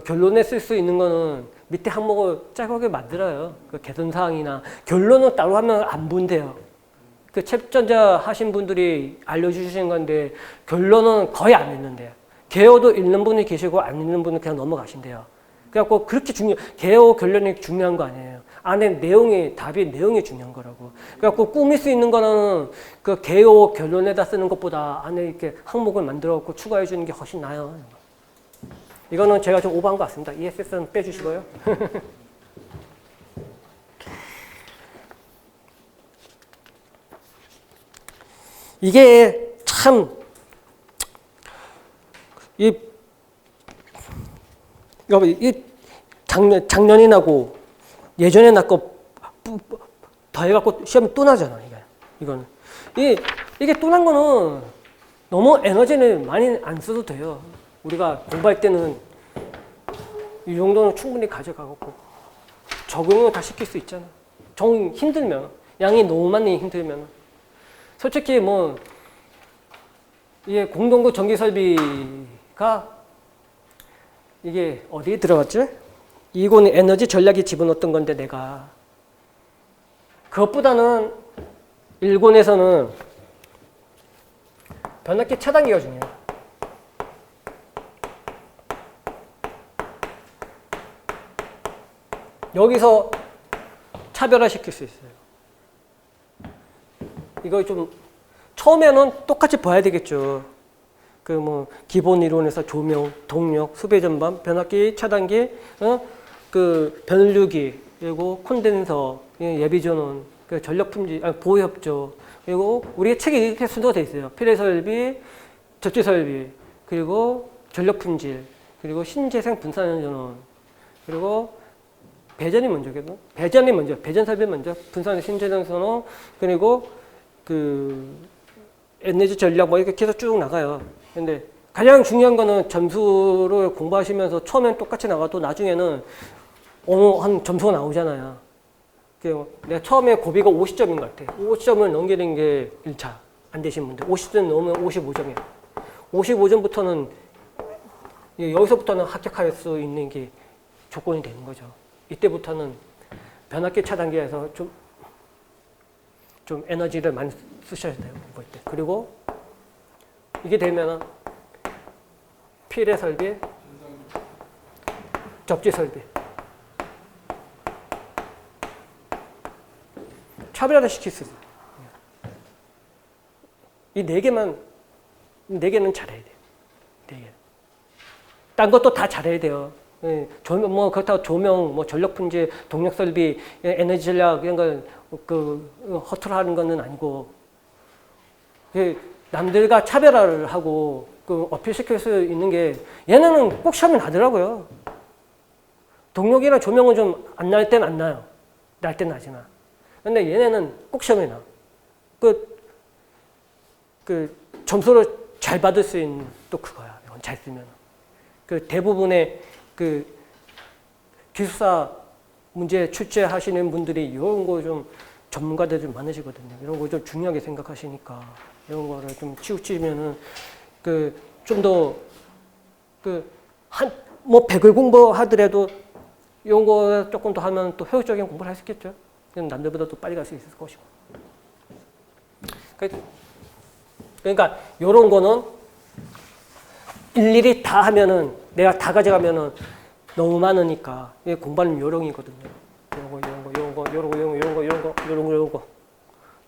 결론에 쓸 수 있는 거는 밑에 항목을 짜고하게 만들어요. 그 개선 사항이나 결론은 따로 하면 안 본대요. 그 챕전자 하신 분들이 알려주신 건데 결론은 거의 안 읽는데요. 개요도 읽는 분이 계시고 안 읽는 분은 그냥 넘어가신대요. 그래갖고 그렇게 개요 결론이 중요한 거 아니에요. 안에 내용이 답이 내용이 중요한 거라고. 그래갖고 꾸밀 수 있는 거는 그 개요 결론에다 쓰는 것보다 안에 이렇게 항목을 만들어갖고 추가해 주는 게 훨씬 나아요. 이거는 제가 좀 오버한 것 같습니다. ESS는 빼주시고요. 이게 참, 이 작년이 나고 예전에 났고 더 해갖고 시험이 또 나잖아, 이거는. 이게 또 난 거는 너무 에너지는 많이 안 써도 돼요. 우리가 공부할 때는 이 정도는 충분히 가져가고 적응을 다 시킬 수 있잖아. 힘들면, 양이 너무 많이 힘들면. 솔직히 뭐 이게 공동구 전기 설비가 이게 어디에 들어갔지? 이거는 에너지 전략이 집어넣었던 건데 내가 그것보다는 일본에서는 변압기 차단기가 중요해요. 여기서 차별화시킬 수 있어요. 이거 좀 처음에는 똑같이 봐야 되겠죠. 그 뭐 기본 이론에서 조명, 동력, 수배 전반, 변압기, 차단기, 그 변류기, 그리고 콘덴서, 예비 전원, 그 전력 품질, 보호 협조, 그리고 우리의 책에 이렇게 순서가 돼 있어요. 필요 설비, 접지 설비, 그리고 전력 품질, 그리고 신재생 분산 전원, 그리고 배전이 먼저거든. 배전 설비 먼저, 분산 신재생 전원, 그리고 그 에너지 전략 뭐 이렇게 계속 쭉 나가요. 근데 가장 중요한 거는 점수를 공부하시면서 처음엔 똑같이 나가도 나중에는 어느 한 점수가 나오잖아요. 내가 처음에 고비가 50점인 것 같아. 50점을 넘기는 게 1차 안 되신 분들. 50점 넘으면 55점이에요. 55점부터는 여기서부터는 합격할 수 있는 게 조건이 되는 거죠. 이때부터는 변압기 차단기에서 좀 에너지를 많이 쓰셔야 돼요. 공부할 때. 그리고 이게 되면은 필의 설비, 접지 설비. 차별화 시킬 수 있어요. 이 네 개는 잘해야 돼요. 네 개. 딴 것도 다 잘해야 돼요. 조명, 뭐, 그렇다고 조명, 뭐, 전력 품질, 동력 설비, 에너지 전략, 이런 걸, 허투루 하는 거는 아니고, 남들과 차별화를 하고, 어필시킬 수 있는 게, 얘네는 꼭 시험이 나더라고요. 동력이나 조명은 좀 안 날 때는 안 나요. 날 때는 나지만. 근데 얘네는 꼭 시험에 나. 점수를 잘 받을 수 있는 또 그거야. 이건 잘 쓰면. 대부분의 기숙사 문제 출제하시는 분들이 이런 거 좀 전문가들 좀 많으시거든요. 이런 거 좀 중요하게 생각하시니까 이런 거를 좀 치우치면은 좀 더 뭐 100을 공부하더라도 이런 거 조금 더 하면 또 효율적인 공부를 할 수 있겠죠. 남들보다 또 빨리 갈 수 있을 것이고. 그러니까 이런 거는 일일이 다 하면은 내가 다 가져가면은 너무 많으니까 공부하는 요령이거든요. 이런 거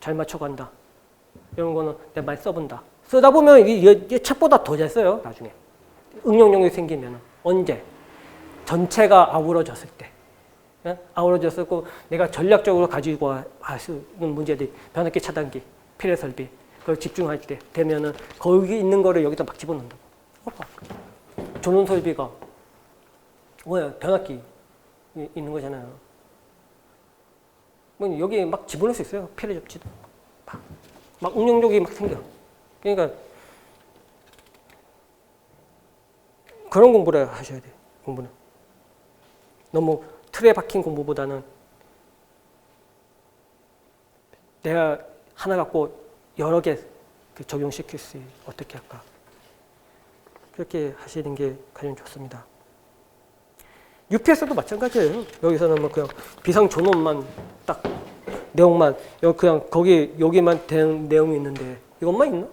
잘 맞춰간다. 이런 거는 내가 많이 써본다. 쓰다 보면 이 책보다 더 잘 써요. 나중에 응용력이 생기면 언제 전체가 아우러졌을 때. 아우러졌고 내가 전략적으로 가지고 할 수 있는 문제들이 변압기 차단기, 필요 설비 그걸 집중할 때 되면은 거기 있는 거를 여기다 막 집어넣는다고. 전원 설비가 뭐야 변압기 있는 거잖아요. 뭐 여기 막 집어넣을 수 있어요. 피레 접지도. 막 응용력이 막 생겨. 그러니까 그런 공부를 하셔야 돼요. 공부는. 너무 틀에 박힌 공부보다는 내가 하나 갖고 여러 개 적용시킬 수 있게 어떻게 할까. 그렇게 하시는 게 가장 좋습니다. UPS도 마찬가지예요. 여기서는 뭐 그냥 비상전원만 딱 내용만 그냥 거기 여기만 된 내용이 있는데 이것만 있나?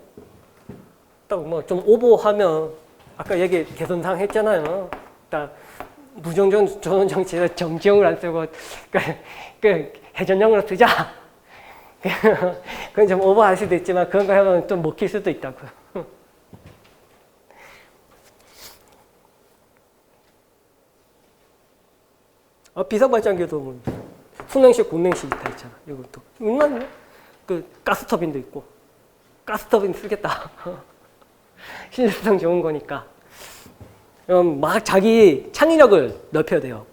딱 뭐 좀 오버하면 아까 얘기 개선사항 했잖아요. 딱 무정전 전원 장치에서 정지형을 안 쓰고 그 회전형으로 쓰자. 그건 좀 오버할 수도 있지만 그런 거 하면 좀 먹힐 수도 있다고. 비상발전기도 뭐 순행식, 공냉식 다 있잖아. 이것도 얼마나 그 가스터빈도 있고 가스터빈 쓰겠다. 신뢰성 좋은 거니까. 막 자기 창의력을 넓혀야 돼요.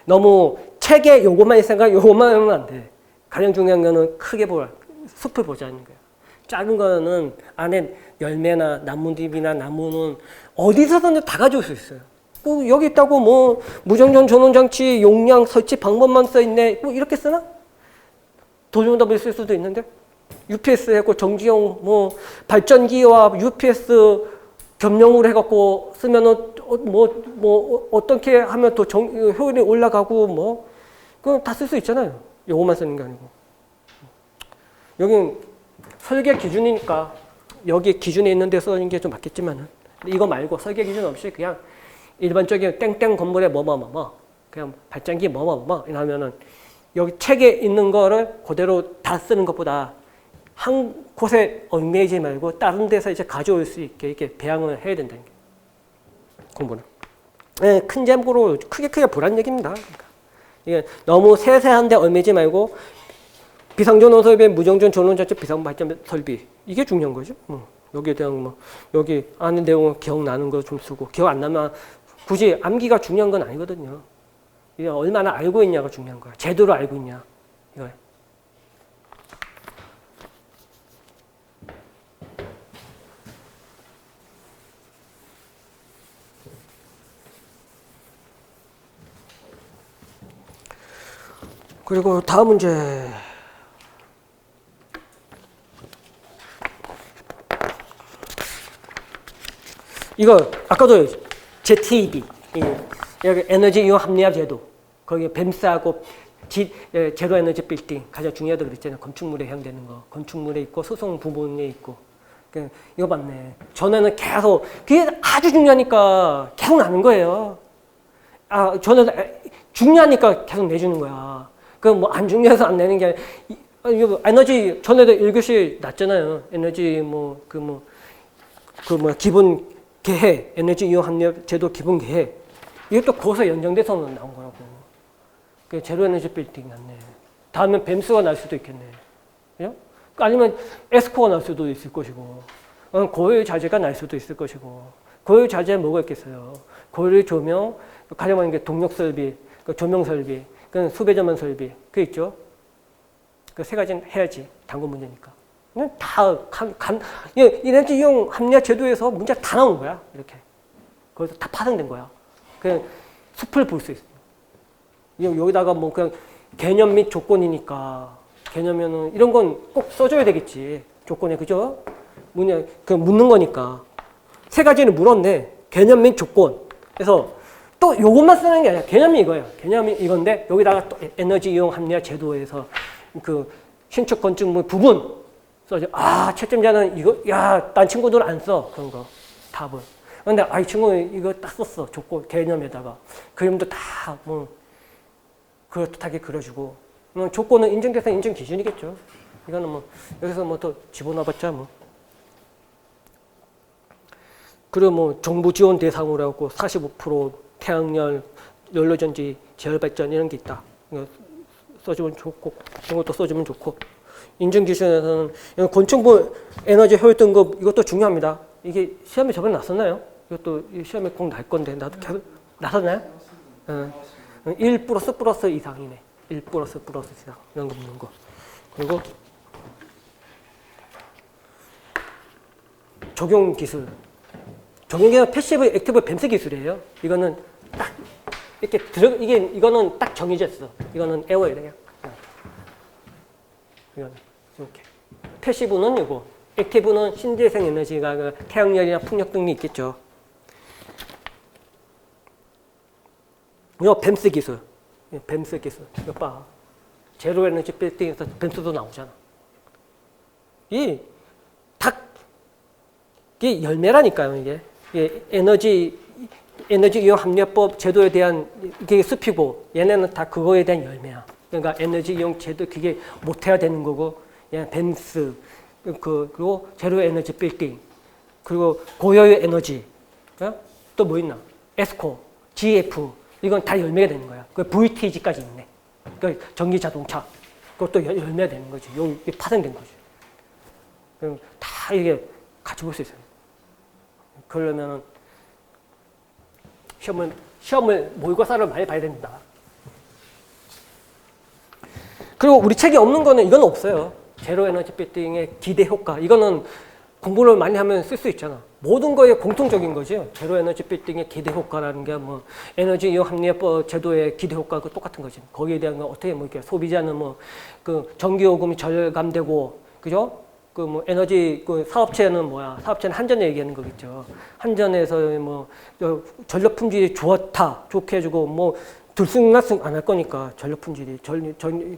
너무 책에 요것만 생각, 요것만 하면 안 돼. 가장 중요한 거는 크게 숲을 보자는 거예요. 작은 거는 안에 열매나 나뭇잎이나 나무는 어디서든 다 가져올 수 있어요. 뭐 여기 있다고 뭐 무정전 전원장치 용량 설치 방법만 써있네. 뭐 이렇게 쓰나? 도전답을 쓸 수도 있는데 UPS 해갖고 정지용 뭐 발전기와 UPS 겸용으로 해갖고 쓰면은 뭐 어떻게 하면 더 효율이 올라가고 뭐 그건 다 쓸 수 있잖아요. 요것만 쓰는 게 아니고. 여긴 설계 기준이니까 여기 기준에 있는 데 쓰는 게 좀 맞겠지만은 이거 말고 설계 기준 없이 그냥 일반적인 땡땡 건물에 뭐뭐뭐뭐 그냥 발전기 뭐뭐뭐 이러면은 여기 책에 있는 거를 그대로 다 쓰는 것보다 한 곳에 얽매이지 말고 다른 데서 이제 가져올 수 있게 이렇게 배양을 해야 된다는 게 공부는. 네, 큰 재무로 크게 보란 얘기입니다. 그러니까 이게 너무 세세한데 얽매이지 말고 비상전원 설비, 무정전 전원장치 비상발전 설비 이게 중요한 거죠. 여기에 대한 뭐 여기 아는 내용은 기억나는 거 좀 쓰고 기억 안 나면 굳이 암기가 중요한 건 아니거든요. 이게 얼마나 알고 있냐가 중요한 거야. 제대로 알고 있냐 이거예요. 그리고 다음 문제. 이거 아까도 ZEB 여기 에너지 이용 합리화 제도 거기 뱀스하고 제로 에너지 빌딩 가장 중요하다고 그랬잖아요. 건축물에 해당되는 거 건축물에 있고 소송 부분에 있고 이거 맞네. 전에는 계속 그게 아주 중요하니까 계속 나는 거예요. 전에는 중요하니까 계속 내주는 거야. 그 뭐 안 중요해서 안 내는 게 이거 에너지 전에도 1교시 났잖아요. 에너지 기본 계획, 에너지 이용 합리화 제도 기본 계획. 이게 또 거기서 연장돼서 나온 거라고. 그 제로 에너지 빌딩 났네. 다음엔 뱀스가 날 수도 있겠네. 그죠? 아니면 에스코가 날 수도 있을 것이고, 고효율 자재가 날 수도 있을 것이고, 고효율 자재 뭐가 있겠어요? 고효율 조명, 가장 많은 게 동력 설비, 조명 설비, 수배전만 설비, 그 있죠? 그 세 가지는 해야지. 단군 문제니까. 다 에너지 이용 합리화 제도에서 문제가 다 나온 거야. 이렇게. 거기서 다 파생된 거야. 그냥 숲을 볼 수 있어. 여기다가 뭐 그냥 개념 및 조건이니까 개념에는 이런 건 꼭 써줘야 되겠지. 조건에 그죠? 묻는 거니까. 세 가지를 물었네. 개념 및 조건. 그래서 또 요것만 쓰는 게 아니라 개념이 이거예요. 개념이 이건데 여기다가 또 에너지 이용 합리화 제도에서 그 신축 건축물 부분 써줘. 채점자는 이거, 딴 친구들 안 써. 그런 거. 답은. 근데, 이 친구 이거 딱 썼어. 조건, 개념에다가. 그림도 다, 그럴듯하게 그려주고. 조건은 인증돼서 인증 기준이겠죠. 이거는 뭐, 여기서 뭐 또 집어넣어봤자 뭐. 그리고 뭐, 정부 지원 대상으로 하고 45% 태양열, 연료전지, 재활발전 이런 게 있다. 이거 써주면 좋고, 이런 것도 써주면 좋고. 인증 기준에서는 건축물 에너지 효율 등급 이것도 중요합니다. 이게 시험에 저번에 났었나요? 이것도 시험에 꼭 날 건데 나도 계속 나섰나요? 1 플러스 이상이네. 1 플러스 시작 이런 거 묻는 거. 그리고 적용 기술. 적용기는 패시브, 액티브 뱀스 기술이에요. 이거는 딱 이렇게 이거는 딱 정해져 있어. 이거는 에어예요, 그냥. 이거는 이렇게. 패시브는 이거, 액티브는 신재생 에너지가 그 태양열이나 풍력 등이 있겠죠. 이거 뱀스 기술. 뱀스 기술. 이거 봐. 제로 에너지 빌딩에서 뱀스도 나오잖아. 이게 열매라니까요, 이게. 에너지 이용 합리화법 제도에 대한 이게 숲이고 얘네는 다 그거에 대한 열매야. 그러니까 에너지 이용 제도 그게 못해야 되는 거고, 뱀스 그리고 제로 에너지 빌딩 그리고 고효율 에너지 또 뭐 있나? 에스코, GF 이건 다 열매가 되는 거야. 그 VTG까지 있네. 그러니까 전기 자동차 그것도 열매가 되는 거지. 이게 파생된 거지. 그럼 다 이게 같이 볼 수 있어요. 그러려면 시험을 모의고사를 많이 봐야 됩니다. 그리고 우리 책에 없는 거는 이건 없어요. 제로 에너지 빌딩의 기대 효과. 이거는 공부를 많이 하면 쓸 수 있잖아. 모든 거에 공통적인 거죠. 제로 에너지 빌딩의 기대 효과라는 게 뭐 에너지 이용 합리화법 제도의 기대 효과하고 똑같은 거지. 거기에 대한 건 어떻게 뭐 이렇게 소비자는 뭐 그 전기 요금이 절감되고 그죠? 그 뭐 에너지 그 사업체는 뭐야? 사업체는 한전 얘기하는 거겠죠. 한전에서 뭐 전력 품질이 좋게 해주고 뭐 들쑥날쑥 안 할 거니까 전력 품질이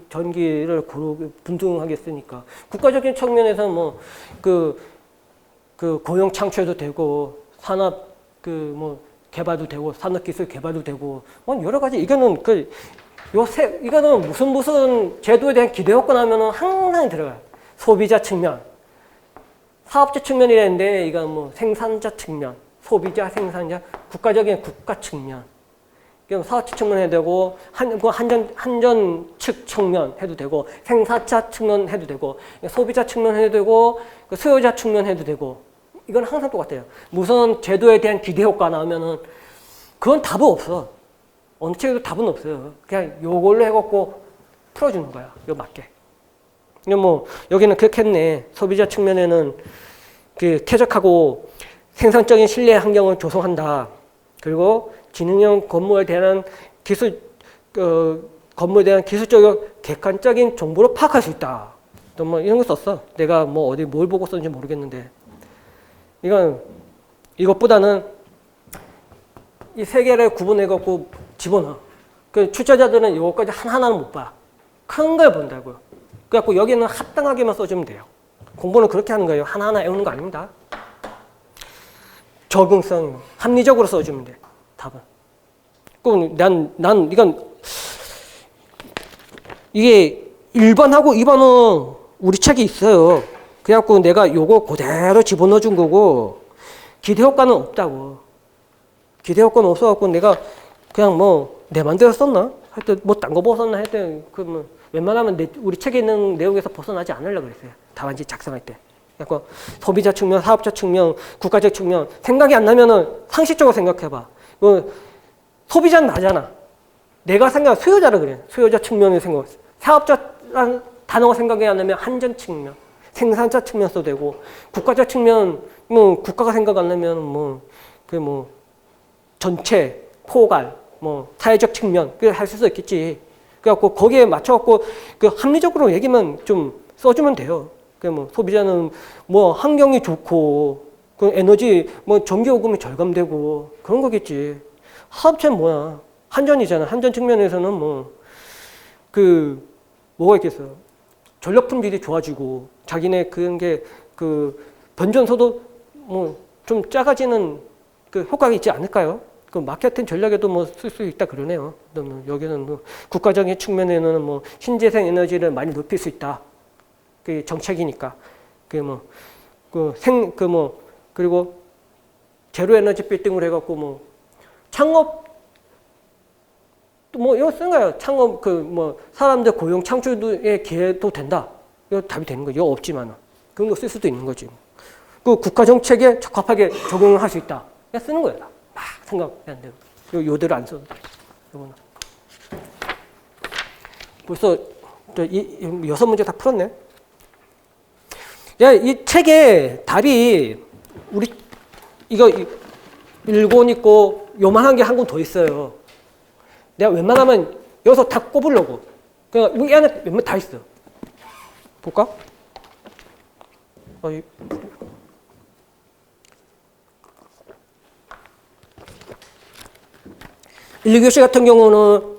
전기를 고루 분등하게 쓰니까 국가적인 측면에서 뭐 그 고용 창출도 되고 산업 그 뭐 개발도 되고 산업 기술 개발도 되고 뭐 여러 가지 이거는 이거는 무슨 제도에 대한 기대 효과 나면은 항상 들어가요. 소비자 측면, 사업자 측면이라는데 이건 뭐 생산자 측면, 소비자, 생산자, 국가적인 국가 측면. 사업자 측면 해도 되고 한전 측 측면 해도 되고 생산자 측면 해도 되고 소비자 측면 해도 되고 수요자 측면 해도 되고 이건 항상 똑같아요. 무슨 제도에 대한 기대 효과 나오면은 그건 답은 없어. 어느 책에도 답은 없어요. 그냥 요걸로 해갖고 풀어주는 거야. 요 맞게. 뭐 여기는 그렇게 했네. 소비자 측면에는 그 쾌적하고 생산적인 실내 환경을 조성한다. 그리고 지능형 건물에 대한 건물에 대한 기술적이고 객관적인 정보를 파악할 수 있다. 또 뭐 이런 거 썼어. 내가 뭐 어디 뭘 보고 썼는지 모르겠는데 이것보다는 이 세 개를 구분해 갖고 집어넣어. 그 출제자들은 이것까지 하나하나는 못 봐. 큰 걸 본다고요. 그래갖고 여기는 합당하게만 써주면 돼요. 공부는 그렇게 하는 거예요. 하나하나 외우는 거 아닙니다. 적응성, 합리적으로 써주면 돼. 답은. 그럼 난 이게 1번하고 2번은 우리 책에 있어요. 그래갖고 내가 요거 그대로 집어넣어 준 거고 기대 효과는 없다고. 기대 효과는 없어갖고 내가 그냥 뭐 내 맘대로 썼나? 하여튼 뭐 딴 거 벗었나? 하여튼 그러면 웬만하면 우리 책에 있는 내용에서 벗어나지 않으려고 그랬어요. 답안지 작성할 때. 그래갖고 소비자 측면, 사업자 측면, 국가적 측면 생각이 안 나면은 상식적으로 생각해봐. 소비자는 나잖아. 내가 생각한 수요자라 그래. 수요자 측면을 생각. 사업자라는 단어가 생각이 안 나면 한전 측면, 생산자 측면 써도 되고 국가적 측면 뭐 국가가 생각 안 나면 전체 포괄 사회적 측면 그 할 수 있겠지. 그래갖고 거기에 맞춰갖고 그 합리적으로 얘기만 좀 써주면 돼요. 그 소비자는 환경이 좋고 그 에너지 전기요금이 절감되고 그런 거겠지. 사업체는 뭐야? 한전이잖아. 한전 측면에서는 뭐가 있겠어? 전력 품질이 좋아지고 자기네 그런 게 변전소도 좀 작아지는 그 효과가 있지 않을까요? 그 마케팅 전략에도 쓸 수 있다 그러네요. 여기는 국가적인 측면에는 신재생 에너지를 많이 높일 수 있다. 그 정책이니까. 그리고 제로 에너지 빌딩으로 해갖고 창업 이거 쓴 거예요. 창업 사람들 고용 창출의 기회도 된다. 이거 답이 되는 거죠. 이거 없지만 그런 거 쓸 수도 있는 거지. 그 국가 정책에 적합하게 적용을 할 수 있다. 그냥 쓰는 거예요. 막 생각 안 돼요. 요대로 안 써도 돼. 요거는. 벌써 여섯 문제 다 풀었네. 야, 이 책에 답이 우리 이거 1권 있고 요만한 게 한 권 더 있어요. 내가 웬만하면 여기서 다 꼽으려고. 그냥 이 안에 웬만 다 있어. 볼까? 1교시 같은 경우는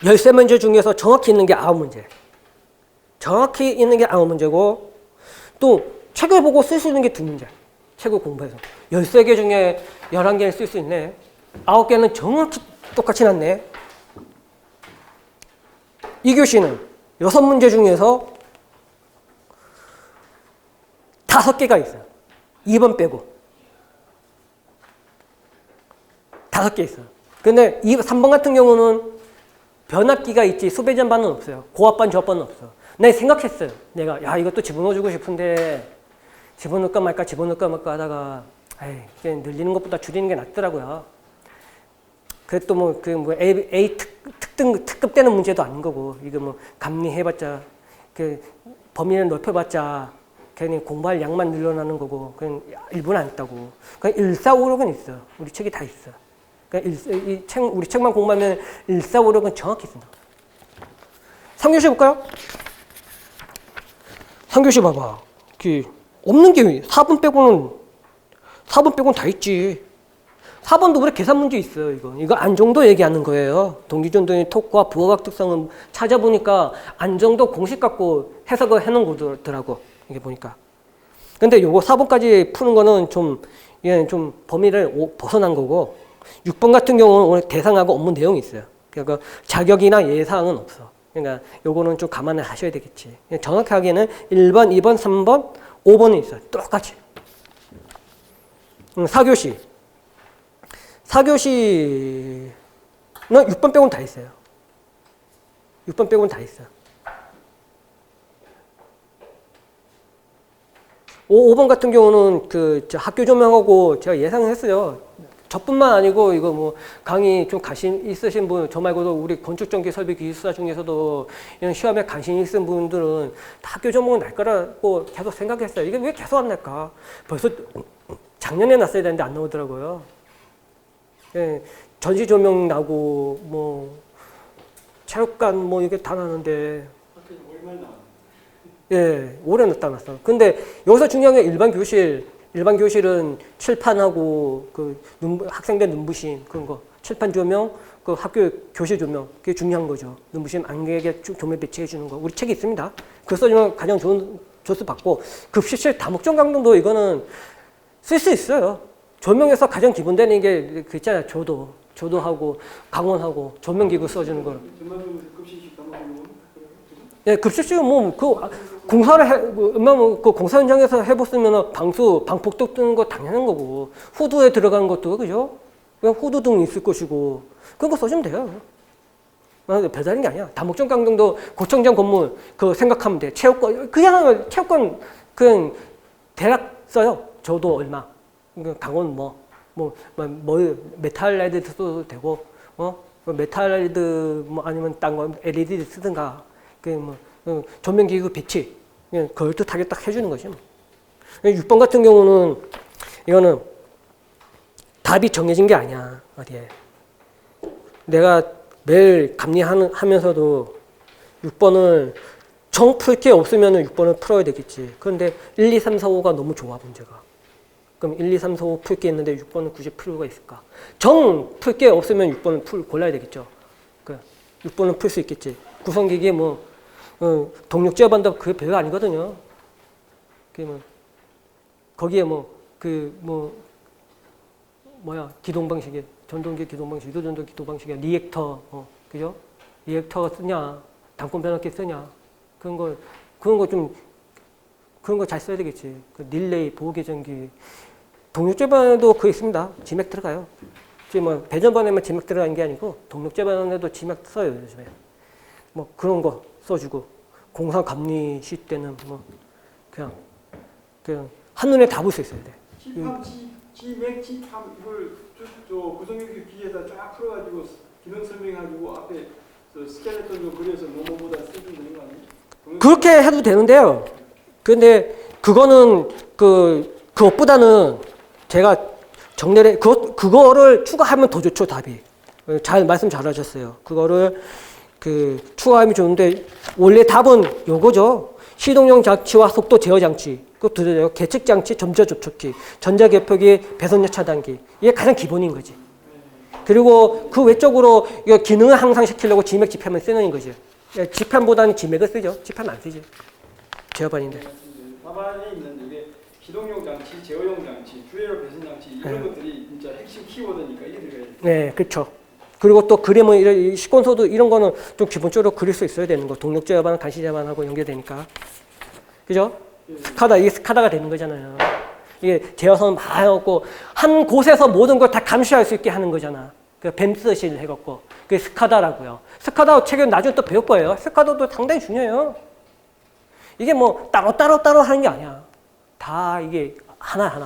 13문제 중에서 정확히 있는 게 9문제. 정확히 있는 게 9문제고, 또 책을 보고 쓸 수 있는 게 2문제. 책을 공부해서. 13개 중에 11개는 쓸 수 있네. 9개는 정확히 똑같이 났네. 2교시는 6문제 중에서 5개가 있어요. 2번 빼고. 5개 있어요. 근데 3번 같은 경우는 변압기가 있지 수배전반은 없어요. 고압반, 저압반은 없어. 내가 생각했어요. 내가 야 이것도 집어넣어주고 싶은데 집어넣을까 말까 하다가 에이, 이제 늘리는 것보다 줄이는 게 낫더라고요. 그래 또 A 특급 되는 문제도 아닌 거고 이거 뭐 감리해봤자 그 범위를 넓혀봤자 괜히 공부할 양만 늘어나는 거고 그냥 일부는 안 했다고. 그냥 1, 4, 5, 6은 있어. 우리 책이 다 있어. 우리 책만 공부하면 1, 4, 5, 6은 정확히 있습니다. 3교시 볼까요? 3교시 봐봐. 없는 게 4번 빼고는 다 있지. 4번도 우리 계산 문제 있어요. 이거 안정도 얘기하는 거예요. 동기전도의 톡과 부호각 특성은 찾아보니까 안정도 공식 갖고 해석을 해놓은 거더라고. 이게 보니까. 근데 요거 4번까지 푸는 거는 얘는 좀 범위를 벗어난 거고 6번 같은 경우는 오늘 대상하고 업무 내용이 있어요. 그러니까 자격이나 예사항은 없어. 그러니까 요거는 좀 감안을 하셔야 되겠지. 정확하게는 1번, 2번, 3번, 5번은 있어요. 똑같이. 4교시. 4교시는 6번 빼고는 다 있어요. 6번 빼고는 다 있어요. 5번 같은 경우는 학교 조명하고 제가 예상했어요. 저뿐만 아니고 이거 뭐 강의 좀 관심 있으신 분, 저 말고도 우리 건축전기 설비 기술사 중에서도 이런 시험에 관심 있으신 분들은 다 학교 조명은 날 거라고 계속 생각했어요. 이게 왜 계속 안 날까? 벌써 작년에 났어야 되는데 안 나오더라고요. 예, 전시 조명 나고 뭐 체육관 뭐 이게 다 나는데 예, 올해 났어. 근데 여기서 중요한 게 일반 교실은 칠판하고 학생들 눈부심 그런 거, 칠판 조명, 학교 교실 조명 그게 중요한 거죠. 눈부심 안개에 조명 배치해 주는 거. 우리 책이 있습니다. 그거 써주면 가장 좋은 조수 받고 급식실 다목적 강등도 이거는 쓸 수 있어요. 조명에서 가장 기본되는 게 그 있잖아요. 조도하고 강원하고 조명기구 써주는 거. 급식실 다목적으로 예, 급식실은 공사 현장에서 해봤으면 방폭도 뜨는 거 당연한 거고, 후드에 들어가는 것도, 그죠? 그냥 후드등 있을 것이고, 그런 거 써주면 돼요. 별다른 게 아니야. 다목적 강등도 고청장 건물, 그거 생각하면 돼. 체육관, 그냥 대략 써요. 저도 얼마. 강원 메탈라이드 써도 되고, 메탈라이드 아니면 딴 거 LED 쓰든가, 조명기구 배치 그럴듯하게 딱 해주는 거죠. 6번 같은 경우는 이거는 답이 정해진 게 아니야. 어디에 내가 매일 감리하면서도 6번을 정 풀 게 없으면 6번을 풀어야 되겠지. 그런데 1, 2, 3, 4, 5가 너무 좋아 문제가. 그럼 1, 2, 3, 4, 5 풀 게 있는데 6번을 굳이 풀 필요가 있을까? 정 풀 게 없으면 6번을 골라야 되겠죠. 6번은 풀 수 있겠지. 구성기기 동력제어반도 그게 별거 아니거든요. 거기에 기동방식에, 전동기 기동방식, 유도전동 기동방식에 리액터, 그죠? 리액터가 쓰냐, 단권 변압기 쓰냐, 그런 거 잘 써야 되겠지. 릴레이, 보호계전기. 동력제반에도 그거 있습니다. 지맥 들어가요. 지금 배전반에만 지맥 들어가는 게 아니고, 동력제반에도 지맥 써요, 요즘에. 그런 거 써주고, 공사 감리 시 때는 그냥 한눈에 다 볼 수 있어야 돼. 지맥, 지탐 이걸 구성유기 기계에다 쫙 풀어가지고 기능 설명해가지고 앞에 저 스켈레톤도 그려서 뭐뭐보다 쓰면 되는 거 아니에요? 그렇게 해도 되는데요. 근데 그거는 그것보다는 제가 정렬에 그거를 추가하면 더 좋죠, 답이. 말씀 잘하셨어요. 그거를 추가하면 좋은데 원래 답은 요거죠. 시동용 장치와 속도 제어 장치, 그거 들어요. 계측 장치, 점자 접촉기, 전자 개표기, 배선료 차단기. 이게 가장 기본인 거지. 그리고 그 외적으로 이거 기능을 향상시키려고 지맥 집합을 쓰는 거죠. 집합보다는 지맥을 쓰죠. 집합 안 쓰지. 제어반인데. 답안에 있는 이게 기동용 장치, 제어용 장치, 주요 배선 장치 이런 것들이 진짜 핵심 키워드니까 이게 들어가야 돼. 네, 그렇죠. 그리고 또 그림은 이런 시권소도 이런 거는 좀 기본적으로 그릴 수 있어야 되는 거. 동력 제어반, 간시 제어반하고 연결되니까. 그죠? 이게 스카다가 되는 거잖아요. 이게 제어선 막 해갖고 한 곳에서 모든 걸 다 감시할 수 있게 하는 거잖아. 그 벤스실 해갖고. 그게 스카다라고요. 스카다 책은 나중에 또 배울 거예요. 스카다도 상당히 중요해요. 이게 뭐 따로 하는 게 아니야. 다 이게 하나.